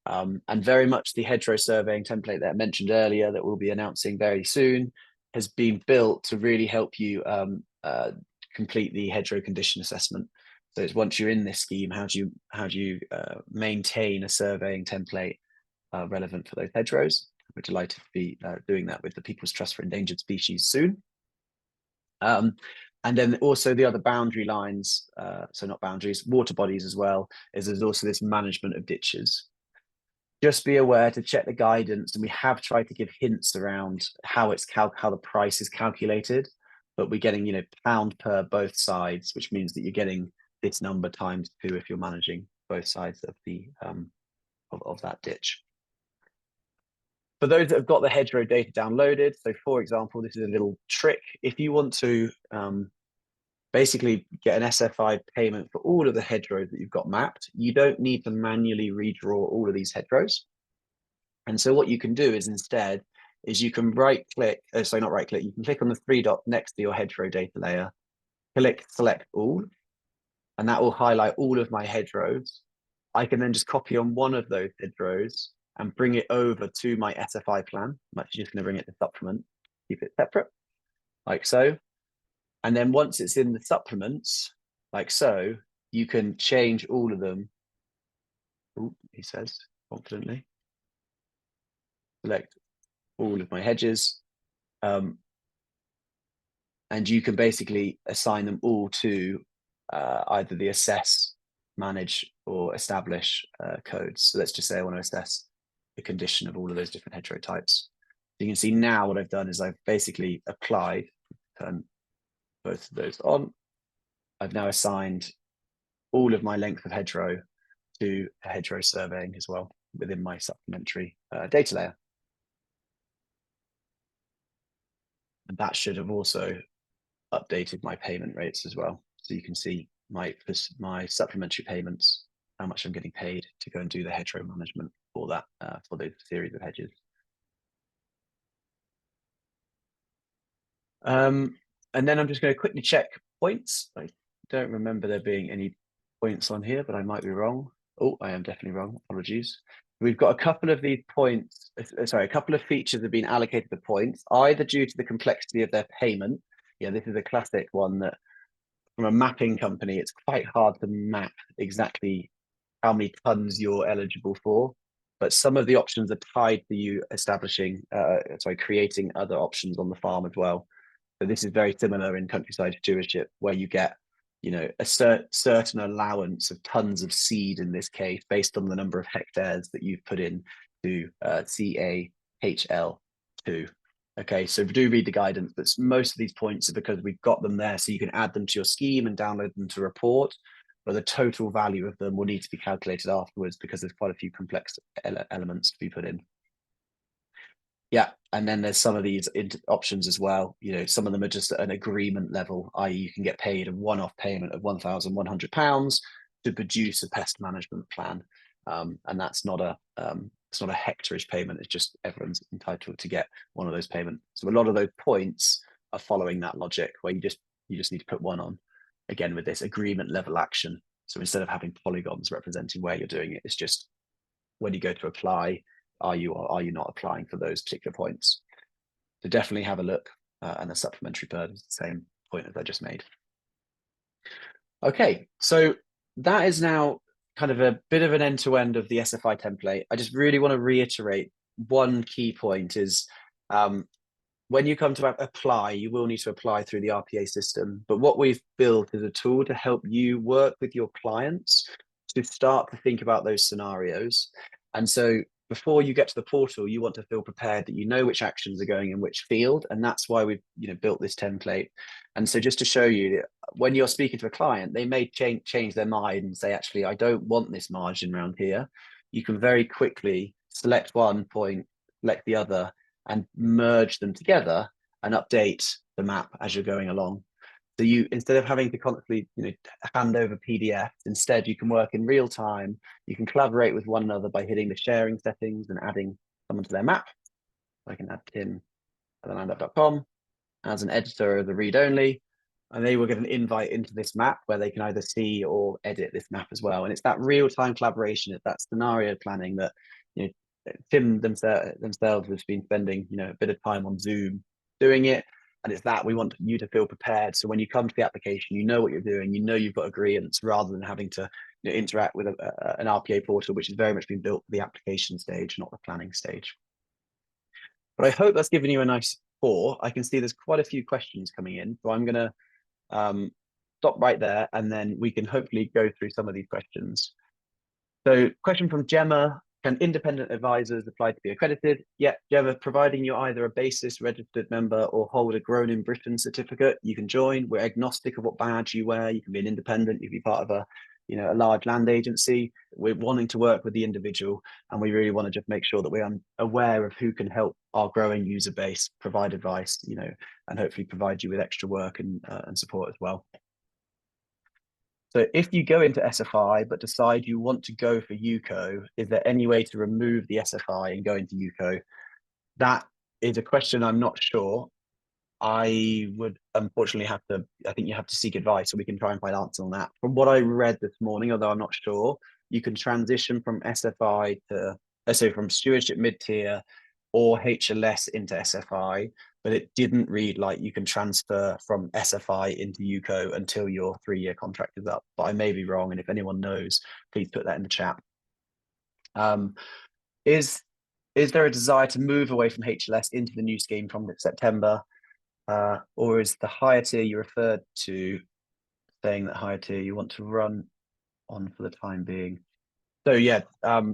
And very much the hedgerow surveying template that I mentioned earlier that we'll be announcing very soon has been built to really help you complete the hedgerow condition assessment. So it's once you're in this scheme, how do you maintain a surveying template relevant for those hedgerows? We're delighted to be doing that with the People's Trust for Endangered Species soon. And then also the other boundary lines, so not boundaries, water bodies as well, is there's also this management of ditches. Just be aware to check the guidance, and we have tried to give hints around how the price is calculated, but we're getting pound per both sides, which means that you're getting this number times 2 if you're managing both sides of the of that ditch. For those that have got the hedgerow data downloaded, so for example, this is a little trick. If you want to basically get an SFI payment for all of the hedgerows that you've got mapped, you don't need to manually redraw all of these hedgerows. And so what you can do is instead you can you can click on the 3 dots next to your hedgerow data layer, click select all, and that will highlight all of my hedgerows. I can then just copy on one of those hedgerows and bring it over to my SFI plan. I'm actually just going to bring it to supplement, keep it separate, like so. And then once it's in the supplements, like so, you can change all of them. Ooh, he says confidently. Select all of my hedges. And you can basically assign them all to either the assess, manage, or establish codes. So let's just say I want to assess the condition of all of those different hedgerow types. You can see now what I've done is I've basically applied, turn both of those on. I've now assigned all of my length of hedgerow to a hedgerow surveying as well within my supplementary data layer. And that should have also updated my payment rates as well. So you can see my supplementary payments, how much I'm getting paid to go and do the hedgerow management for that, for those series of hedges. And then I'm just going to quickly check points. I don't remember there being any points on here, but I might be wrong. Oh, I am definitely wrong. Apologies. We've got a couple of these points, a couple of features have been allocated to points, either due to the complexity of their payment. Yeah, this is a classic one that from a mapping company, it's quite hard to map exactly how many tons you're eligible for. But some of the options are tied to you creating other options on the farm as well. So this is very similar in countryside stewardship, where you get, a certain allowance of tons of seed in this case, based on the number of hectares that you've put in to CAHL2. Okay, so do read the guidance, but most of these points are because we've got them there, so you can add them to your scheme and download them to report. But the total value of them will need to be calculated afterwards because there's quite a few complex elements to be put in. Yeah, and then there's some of these options as well. Some of them are just at an agreement level, i.e. you can get paid a one-off payment of £1,100 to produce a pest management plan. And that's not it's not a hectareage payment. It's just everyone's entitled to get one of those payments. So a lot of those points are following that logic, where you just need to put one on, again, with this agreement level action. So instead of having polygons representing where you're doing it, it's just when you go to apply, are you or are you not applying for those particular points? So definitely have a look, and the supplementary burden is the same point as I just made. Okay, so that is now kind of a bit of an end-to-end of the SFI template. I just really want to reiterate one key point is, when you come to apply, you will need to apply through the RPA system. But what we've built is a tool to help you work with your clients to start to think about those scenarios. And so before you get to the portal, you want to feel prepared that you know which actions are going in which field. And that's why we've built this template. And so just to show you, when you're speaking to a client, they may change their mind and say, actually, I don't want this margin around here. You can very quickly select one point, select the other, and merge them together and update the map as you're going along. So you, instead of having to constantly, hand over PDFs, instead you can work in real time. You can collaborate with one another by hitting the sharing settings and adding someone to their map. I can add Tim at thelandup.com as an editor of the read only, and they will get an invite into this map where they can either see or edit this map as well. And it's that real-time collaboration, it's that scenario planning that Tim themselves has been spending a bit of time on Zoom doing it. And it's that we want you to feel prepared. So when you come to the application, you know what you're doing, you've got agreements, rather than having to interact with an RPA portal, which has very much been built for the application stage, not the planning stage. But I hope that's given you a nice tour. I can see there's quite a few questions coming in. So I'm going to stop right there, and then we can hopefully go through some of these questions. So question from Gemma: can independent advisors apply to be accredited? Yeah, Gemma, providing you're either a basis registered member or hold a Grown in Britain certificate, you can join. We're agnostic of what badge you wear. You can be an independent, you can be part of a large land agency. We're wanting to work with the individual, and we really want to just make sure that we're aware of who can help our growing user base, provide advice, and hopefully provide you with extra work and support as well. So if you go into SFI but decide you want to go for UCO, is there any way to remove the SFI and go into UCO? That is a question I'm not sure. I would unfortunately I think you have to seek advice, so we can try and find answers on that. From what I read this morning, although I'm not sure, you can transition from SFI to, from stewardship mid-tier or HLS into SFI, but it didn't read like you can transfer from SFI into UCO until your 3-year contract is up. But I may be wrong, and if anyone knows, please put that in the chat. Is there a desire to move away from HLS into the new scheme from September? Or is the higher tier you referred to saying that higher tier you want to run on for the time being? So yeah,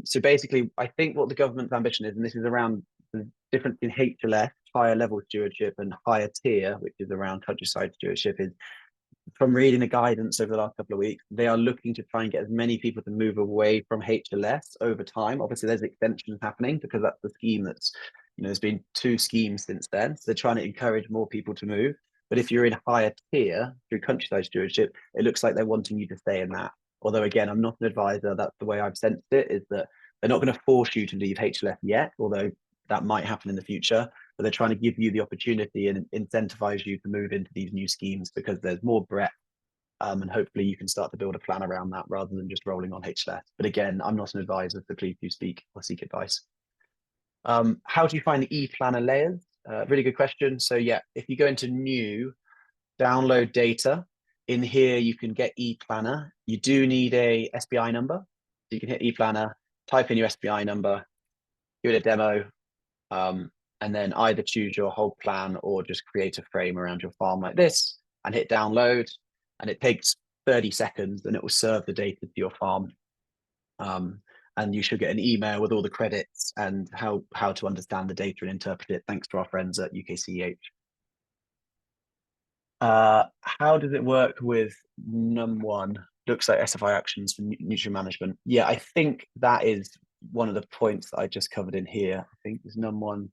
so basically, I think what the government's ambition is, and this is around the difference in HLS, higher level stewardship, and higher tier, which is around countryside stewardship, is, from reading the guidance over the last couple of weeks, they are looking to try and get as many people to move away from HLS over time. Obviously, there's extensions happening because that's the scheme that's, there's been 2 schemes since then. So they're trying to encourage more people to move. But if you're in higher tier through countryside stewardship, it looks like they're wanting you to stay in that. Although, again, I'm not an advisor. That's the way I've sensed it, is that they're not going to force you to leave HLS yet, although that might happen in the future. But they're trying to give you the opportunity and incentivize you to move into these new schemes because there's more breadth. And hopefully you can start to build a plan around that rather than just rolling on HLS. But again, I'm not an advisor, so please do speak or seek advice. How do you find the e-planner layers? Really good question. So yeah, if you go into new, download data, in here, you can get ePlanner. You do need a SBI number. So you can hit ePlanner, type in your SBI number, give it a demo, and then either choose your whole plan or just create a frame around your farm like this and hit download. And it takes 30 seconds and it will serve the data to your farm. And you should get an email with all the credits and how to understand the data and interpret it, thanks to our friends at UKCEH. How does it work with num1? Looks like SFI actions for nutrient management. Yeah, I think that is one of the points that I just covered in here. I think is num1.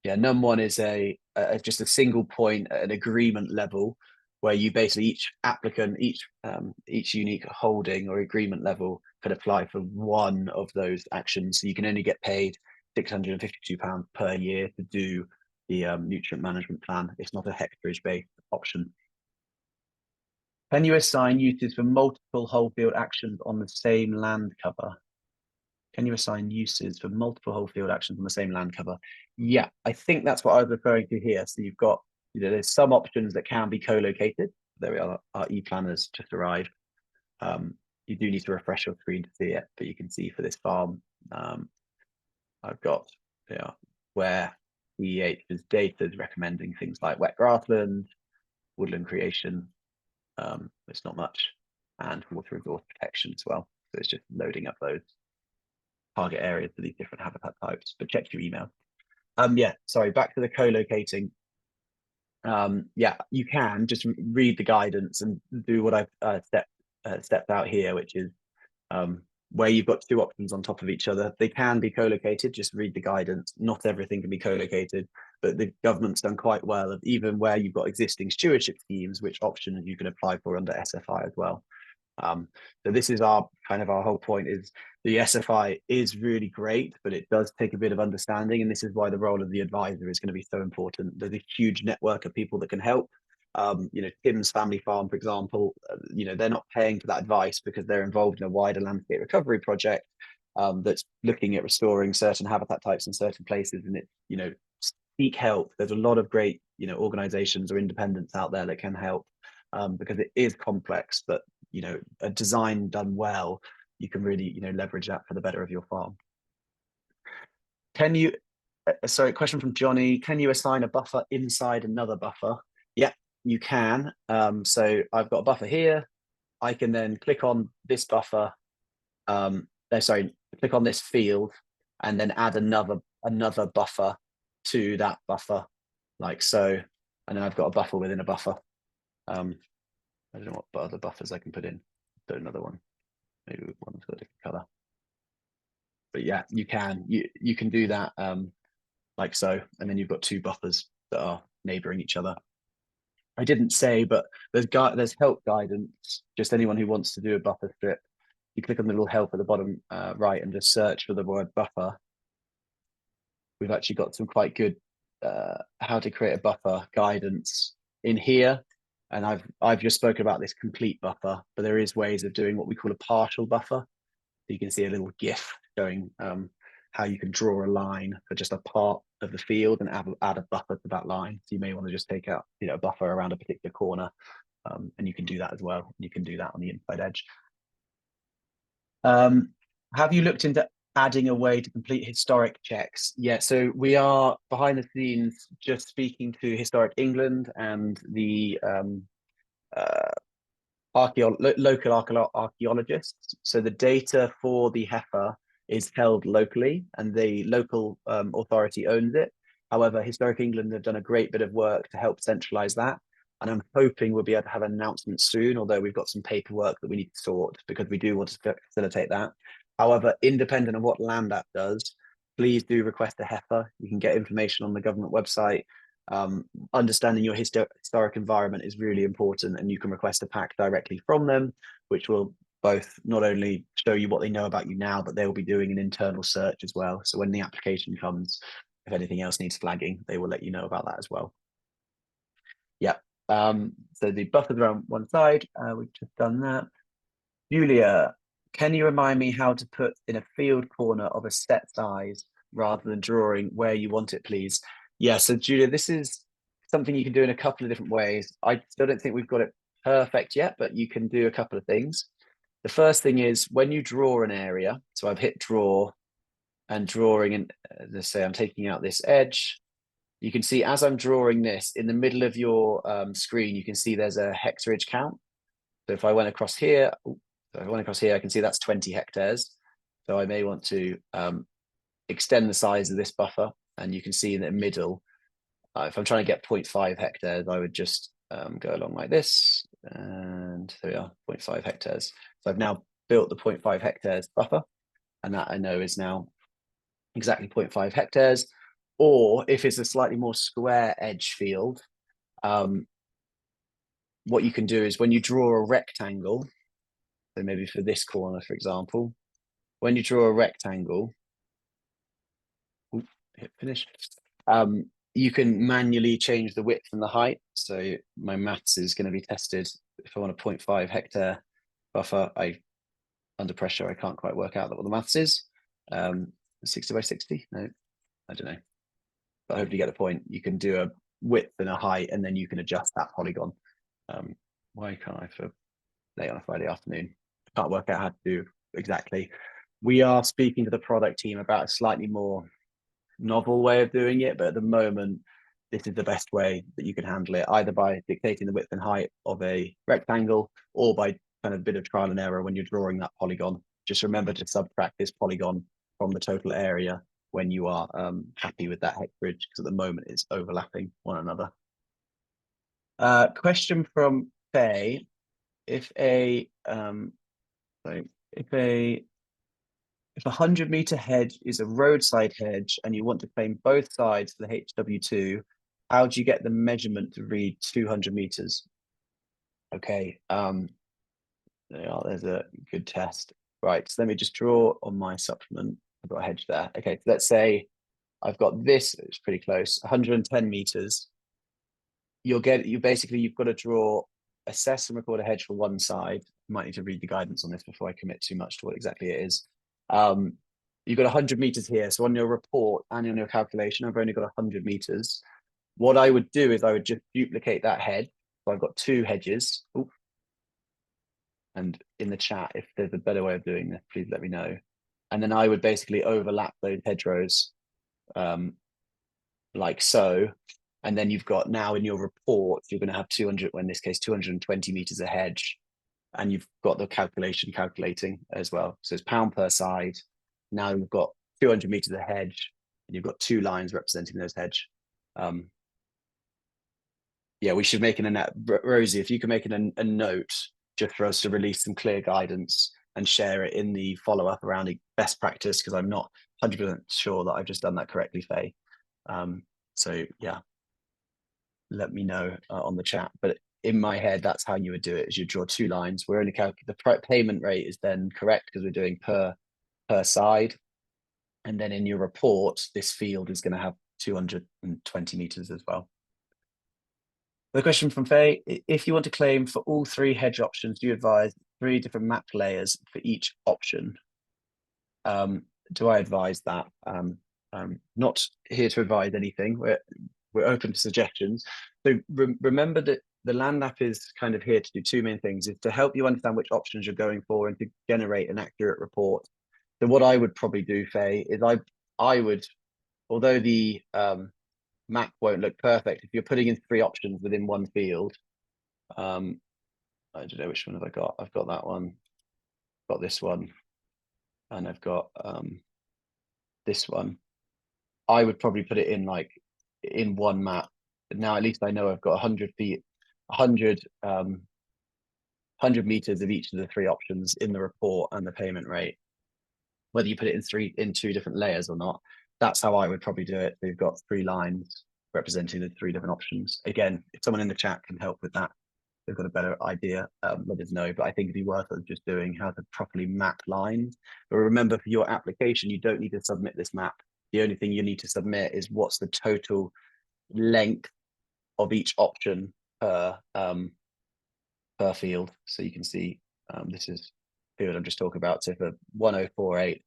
Yeah, num1 is just a single point at an agreement level where you basically each applicant, each unique holding or agreement level could apply for one of those actions. So you can only get paid £652 per year to do the nutrient management plan. It's not a hectarage-based option. Can you assign uses for multiple whole field actions on the same land cover? Can you assign uses for multiple whole field actions on the same land cover? Yeah, I think that's what I was referring to here. So you've got, there's some options that can be co-located. There we are, our e-planners just arrived. You do need to refresh your screen to see it, but you can see for this farm, I've got where EH's data is recommending things like wet grassland, woodland creation, it's not much, and water resource protection as well. So it's just loading up those target areas for these different habitat types, but check your email. Yeah, sorry, back to the co-locating. Yeah, you can just read the guidance and do what I've stepped out here, which is where you've got two options on top of each other. They can be co-located, just read the guidance. Not everything can be co-located, but the government's done quite well of even where you've got existing stewardship schemes, which option you can apply for under SFI as well. So this is our whole point is the SFI is really great, but it does take a bit of understanding. And this is why the role of the advisor is going to be so important. There's a huge network of people that can help. Tim's family farm, for example, they're not paying for that advice because they're involved in a wider landscape recovery project that's looking at restoring certain habitat types in certain places. And it, seek help. There's a lot of great, organizations or independents out there that can help because it is complex, but a design done well, you can really, leverage that for the better of your farm. Can you, sorry, question from Johnny, can you assign a buffer inside another buffer? Yeah, you can. So I've got a buffer here. I can then click on this buffer, click on this field and then add another buffer to that buffer, like so. And then I've got a buffer within a buffer. I don't know what other buffers I can put in. Do another one. Maybe one's got a different color. But yeah, you can do that like so, and then you've got two buffers that are neighboring each other. I didn't say, but there's help guidance. Just anyone who wants to do a buffer strip, you click on the little help at the bottom right and just search for the word buffer. We've actually got some quite good how to create a buffer guidance in here. And I've just spoken about this complete buffer, but there is ways of doing what we call a partial buffer. So you can see a little GIF showing how you can draw a line for just a part of the field and add a buffer to that line. So you may want to just take out a buffer around a particular corner, and you can do that as well. You can do that on the inside edge. Have you looked into adding a way to complete historic checks? Yeah, so we are behind the scenes just speaking to Historic England and the local archaeologists. So the data for the heifer is held locally and the local authority owns it. However, Historic England have done a great bit of work to help centralize that. And I'm hoping we'll be able to have an announcement soon, although we've got some paperwork that we need to sort because we do want to facilitate that. However, independent of what Land Act does, please do request a heifer. You can get information on the government website. Understanding your historic environment is really important, and you can request a pack directly from them, which will both not only show you what they know about you now, but they will be doing an internal search as well. So when the application comes, if anything else needs flagging, they will let you know about that as well. Yeah. So the buffer's around one side. We've just done that. Julia, can you remind me how to put in a field corner of a set size rather than drawing where you want it, please? Yeah, so Julia, this is something you can do in a couple of different ways. I still don't think we've got it perfect yet, but you can do a couple of things. The first thing is when you draw an area, so I've hit draw and drawing, and let's say I'm taking out this edge. You can see as I'm drawing this in the middle of your screen, you can see there's a hectareage count. So if I went across here, I can see that's 20 hectares. So I may want to extend the size of this buffer, and you can see in the middle, if I'm trying to get 0.5 hectares, I would just go along like this, and there we are, 0.5 hectares. So I've now built the 0.5 hectares buffer, and that I know is now exactly 0.5 hectares. Or if it's a slightly more square edge field, what you can do is when you draw a rectangle, so maybe for this corner, for example, when you draw a rectangle, hit finish, you can manually change the width and the height. So my maths is going to be tested. If I want a 0.5 hectare buffer, under pressure, I can't quite work out what the maths is. 60 by 60? No, I don't know. But hopefully you get the point. You can do a width and a height, and then you can adjust that polygon. Why can't I for late on a Friday afternoon? I can't work out how to do exactly. We are speaking to the product team about a slightly more novel way of doing it, but at the moment, this is the best way that you can handle it, either by dictating the width and height of a rectangle or by kind of a bit of trial and error when you're drawing that polygon. Just remember to subtract this polygon from the total area when you are happy with that hectareage, because at the moment it's overlapping one another. Question from Faye: if a 100-meter hedge is a roadside hedge and you want to claim both sides for the HW2, how do you get the measurement to read 200 meters? Okay, there's a good test. Right, so let me just draw on my supplement. I've got a hedge there. Okay, so let's say I've got this, it's pretty close, 110 meters. You've got to draw, assess and record a hedge for one side. I might need to read the guidance on this before I commit too much to what exactly it is. You've got 100 meters here. So on your report and on your calculation, I've only got 100 meters. What I would do is I would just duplicate that hedge. So I've got two hedges. Ooh. And in the chat, if there's a better way of doing this, please let me know. And then I would basically overlap those hedgerows like so. And then you've got now in your report, you're going to have 200, well, in this case, 220 meters a hedge. And you've got the calculating as well. So it's pound per side. Now you've got 200 meters a hedge, and you've got two lines representing those hedge. Yeah, we should make Rosie, if you can make a note just for us to release some clear guidance and share it in the follow-up around the best practice, because I'm not 100% sure that I've just done that correctly, Faye. So yeah, let me know on the chat. But in my head, that's how you would do it: is you draw two lines. We're only the payment rate is then correct because we're doing per side. And then in your report, this field is going to have 220 meters as well. The question from Faye: if you want to claim for all three hedge options, do you advise 3 different map layers for each option? Do I advise that? I'm not here to advise anything. We're open to suggestions. So remember that the land app is kind of here to do two main things: is to help you understand which options you're going for and to generate an accurate report. So what I would probably do, Faye, is I would, although the map won't look perfect, if you're putting in 3 options within one field, I don't know which one have I got. I've got that one, got this one, and I've got this one. I would probably put it in like in one map. But now at least I know I've got 100 feet, 100 meters of each of the 3 options in the report and the payment rate. Whether you put it in 2 different layers or not, that's how I would probably do it. We've got 3 lines representing the 3 different options. Again, if someone in the chat can help with that, they've got a better idea, let us know. But I think it'd be worth us just doing how to properly map lines. But remember, for your application, you don't need to submit this map. The only thing you need to submit is what's the total length of each option per field. So you can see this is the field I'm just talking about. So for 1048,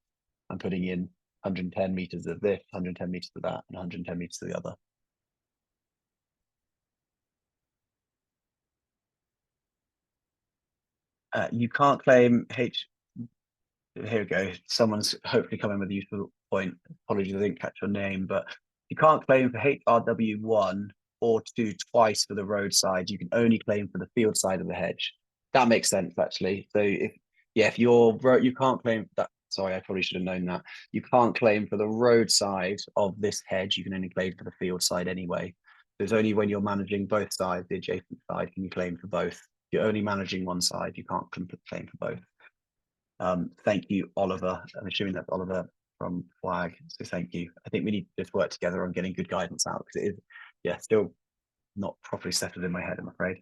I'm putting in 110 meters of this, 110 meters of that, and 110 meters of the other. You can't claim H. Here we go. Someone's hopefully coming with a useful point. Apologies, I didn't catch your name, but you can't claim for HRW1 or 2 twice for the roadside. You can only claim for the field side of the hedge. That makes sense, actually. So if you can't claim that. Sorry, I probably should have known that. You can't claim for the roadside of this hedge. You can only claim for the field side anyway. There's only when you're managing both sides, the adjacent side, can you claim for both. If you're only managing one side, you can't claim for both. Thank you, Oliver. I'm assuming that's Oliver from Flag. So thank you. I think we need to just work together on getting good guidance out because it is, yeah, still not properly settled in my head, I'm afraid.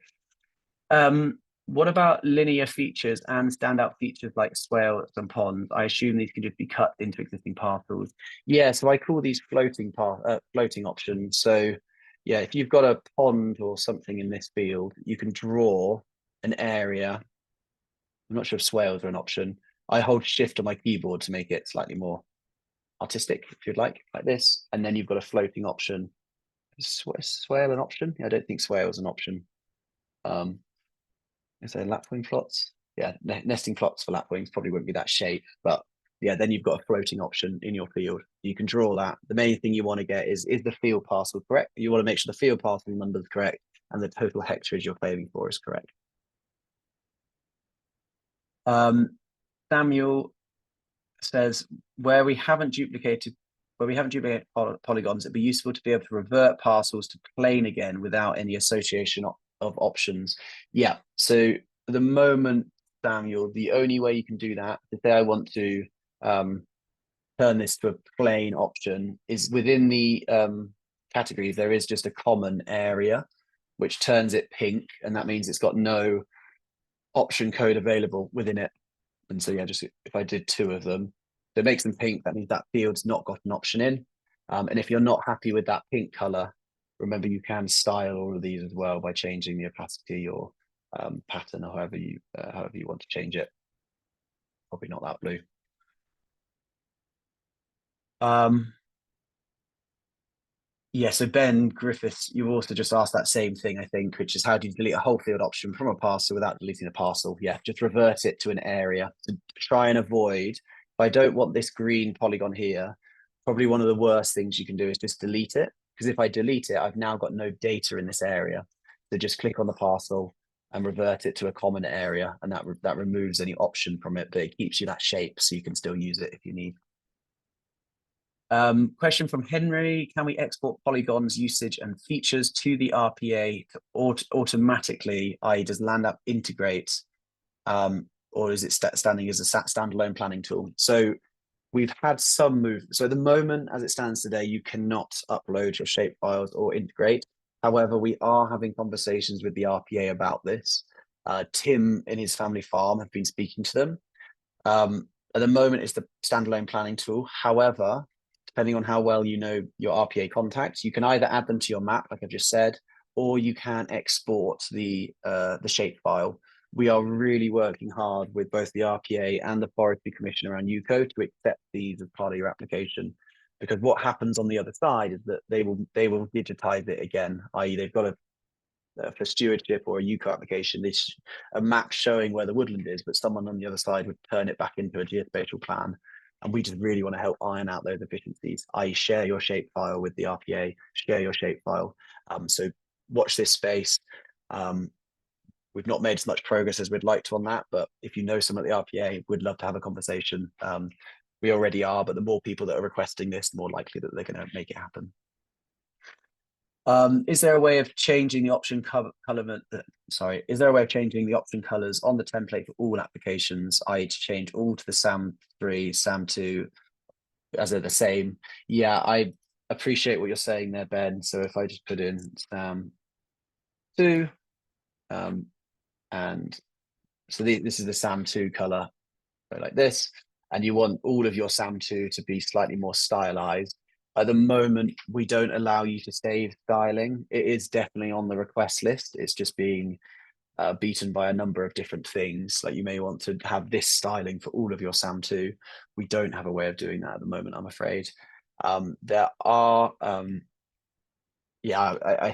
What about linear features and standout features like swales and ponds? I assume these can just be cut into existing parcels. Yeah, so I call these floating options. So yeah, if you've got a pond or something in this field, you can draw an area. I'm not sure if swales are an option. I hold shift on my keyboard to make it slightly more artistic, if you'd like this. And then you've got a floating option. Is swale an option? I don't think swale is an option. Is there lapwing plots? Yeah, nesting plots for lapwings probably wouldn't be that shape, but yeah, then you've got a floating option in your field. You can draw that. The main thing you want to get is the field parcel correct? You want to make sure the field parcel number is correct and the total hectares you're claiming for is correct. Samuel says where we haven't duplicated polygons, it'd be useful to be able to revert parcels to plane again without any association of options. Yeah, so at the moment, Samuel, the only way you can do that, to say I want to turn this to a plane option, is within the categories, there is just a common area, which turns it pink, and that means it's got no option code available within it. And so yeah, just if I did 2 of them, so it makes them pink, that means that field's not got an option in. And if you're not happy with that pink color, remember you can style all of these as well by changing the opacity or pattern or however you want to change it. Probably not that blue. Yeah, so Ben Griffiths, you also just asked that same thing, I think, which is how do you delete a whole field option from a parcel without deleting a parcel? Yeah, just revert it to an area to try and avoid. If I don't want this green polygon here, probably one of the worst things you can do is just delete it. Because if I delete it, I've now got no data in this area. So just click on the parcel and revert it to a common area, and that removes any option from it, but it keeps you that shape so you can still use it if you need. Question from Henry: can we export polygons, usage, and features to the RPA automatically? I.e., does LandApp integrate, or is it standing as a standalone planning tool? So we've had some move. So at the moment, as it stands today, you cannot upload your shape files or integrate. However, we are having conversations with the RPA about this. Tim in his family farm have been speaking to them. At the moment, it's the standalone planning tool. However, depending on how well you know your RPA contacts, you can either add them to your map, like I've just said, or you can export the shape file. We are really working hard with both the RPA and the Forestry Commission around UCO to accept these as part of your application. Because what happens on the other side is that they will digitize it again, i.e. they've got for stewardship or a UCO application, this a map showing where the woodland is, but someone on the other side would turn it back into a geospatial plan. And we just really want to help iron out those efficiencies, i.e. share your shape file with the RPA, share your shape file. So watch this space. We've not made as much progress as we'd like to on that, but if you know some at the RPA, we'd love to have a conversation. We already are, but the more people that are requesting this, the more likely that they're going to make it happen. Is there a way of changing the option color? Is there a way of changing the option colors on the template for all applications, i.e. to change all to the SAM3, SAM2 as they're the same? Yeah, I appreciate what you're saying there, Ben. So if I just put in SAM2, and so this is the SAM2 color, so like this, and you want all of your SAM2 to be slightly more stylized. At the moment, we don't allow you to save styling. It is definitely on the request list. It's just being beaten by a number of different things. Like you may want to have this styling for all of your SAM2. We don't have a way of doing that at the moment, I'm afraid. There are, I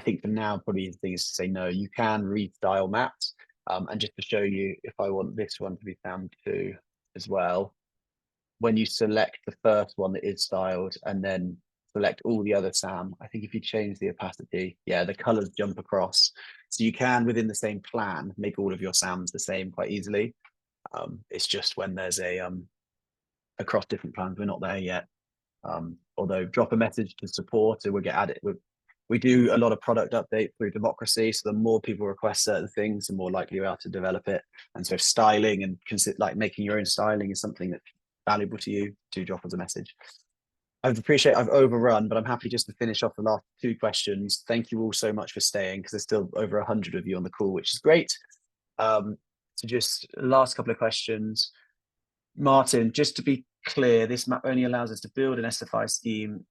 think for now, probably the thing is to say no, you can restyle maps. And just to show you, if I want this one to be found too as well, when you select the first one that is styled and then select all the other SAM, I think if you change the opacity, yeah, the colors jump across. So you can, within the same plan, make all of your SAMs the same quite easily. It's just when there's across different plans, we're not there yet. Although drop a message to support and we'll get added. We do a lot of product update through democracy. So the more people request certain things, the more likely we are to develop it. And so if styling and like making your own styling is something that's valuable to you, do drop us a message. I appreciate I've overrun, but I'm happy just to finish off the last two questions. Thank you all so much for staying, because there's still over 100 of you on the call, which is great. So just last couple of questions. Martin, just to be clear, this map only allows us to build an SFI scheme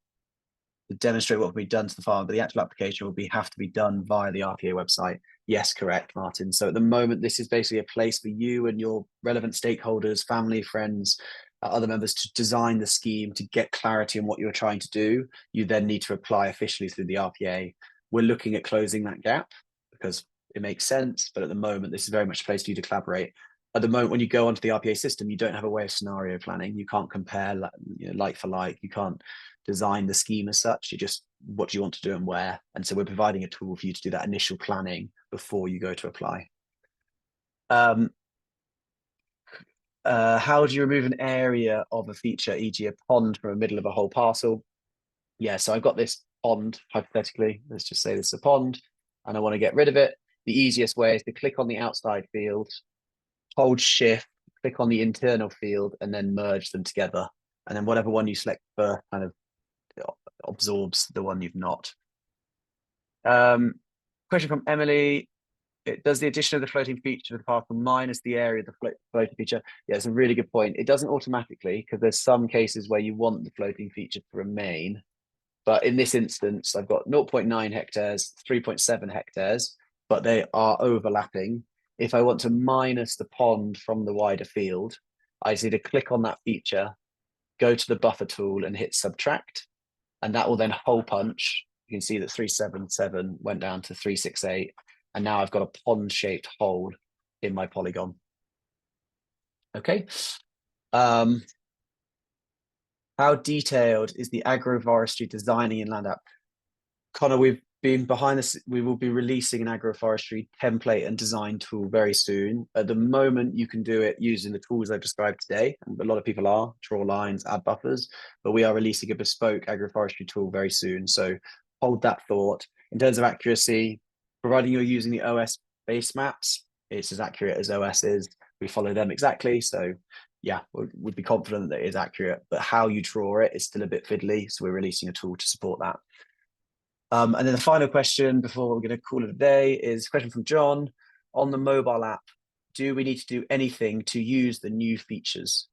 to demonstrate what can be done to the farm, but the actual application will have to be done via the RPA website. Yes, correct, Martin. So at the moment, this is basically a place for you and your relevant stakeholders, family, friends, other members to design the scheme, to get clarity on what you're trying to do. You then need to apply officially through the RPA. We're looking at closing that gap because it makes sense, but at the moment, this is very much a place for you to collaborate. At the moment, when you go onto the RPA system, you don't have a way of scenario planning. You can't compare like for like. You can't design the scheme as such. You just, what do you want to do and where? And so we're providing a tool for you to do that initial planning before you go to apply. How do you remove an area of a feature, e.g. a pond from the middle of a whole parcel? Yeah, so I've got this pond, hypothetically, let's just say this is a pond, and I want to get rid of it. The easiest way is to click on the outside field, hold shift, click on the internal field, and then merge them together. And then whatever one you select first kind of absorbs the one you've not. Question from Emily. Does the addition of the floating feature to the parcel minus the area of the floating feature? Yeah, it's a really good point. It doesn't automatically, because there's some cases where you want the floating feature to remain. But in this instance, I've got 0.9 hectares, 3.7 hectares, but they are overlapping. If I want to minus the pond from the wider field, I just need to click on that feature, go to the buffer tool and hit subtract, and that will then hole punch. You can see that 377 went down to 368, and now I've got a pond-shaped hole in my polygon. Okay. How detailed is the agroforestry designing in Land App? Connor, we've been behind this. We will be releasing an agroforestry template and design tool very soon. At the moment, you can do it using the tools I've described today. And a lot of people are, draw lines, add buffers, but we are releasing a bespoke agroforestry tool very soon. So hold that thought. In terms of accuracy, providing you're using the OS base maps, it's as accurate as OS is. We follow them exactly. So yeah, we'd be confident that it is accurate, but how you draw it is still a bit fiddly. So we're releasing a tool to support that. And then the final question before we're going to call it a day is a question from John. On the mobile app, do we need to do anything to use the new features?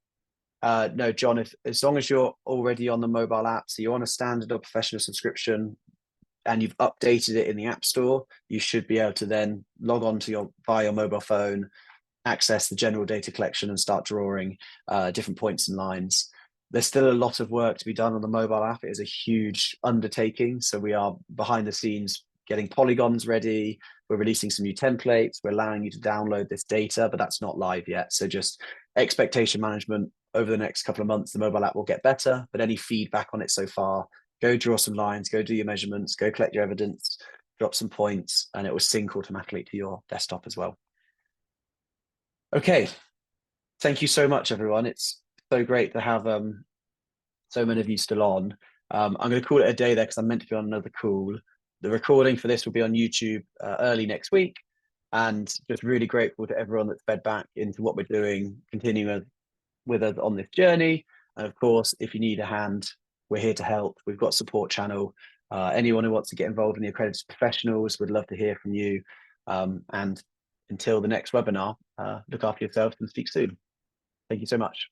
No, John, as long as you're already on the mobile app, so you're on a standard or professional subscription and you've updated it in the App Store, you should be able to then log on to via your mobile phone, access the general data collection and start drawing different points and lines. There's still a lot of work to be done on the mobile app. It is a huge undertaking. So we are behind the scenes getting polygons ready. We're releasing some new templates. We're allowing you to download this data, but that's not live yet. So just expectation management over the next couple of months, the mobile app will get better, but any feedback on it so far, go draw some lines, go do your measurements, go collect your evidence, drop some points, and it will sync automatically to your desktop as well. Okay. Thank you so much, everyone. It's so great to have so many of you still on. I'm going to call it a day there because I'm meant to be on another call. The recording for this will be on YouTube early next week, and just really grateful to everyone that's fed back into what we're doing, continuing with us on this journey. And of course, if you need a hand, we're here to help. We've got a support channel. Anyone who wants to get involved in the Accredited Professionals, would love to hear from you. And until the next webinar, look after yourself and speak soon. Thank you so much.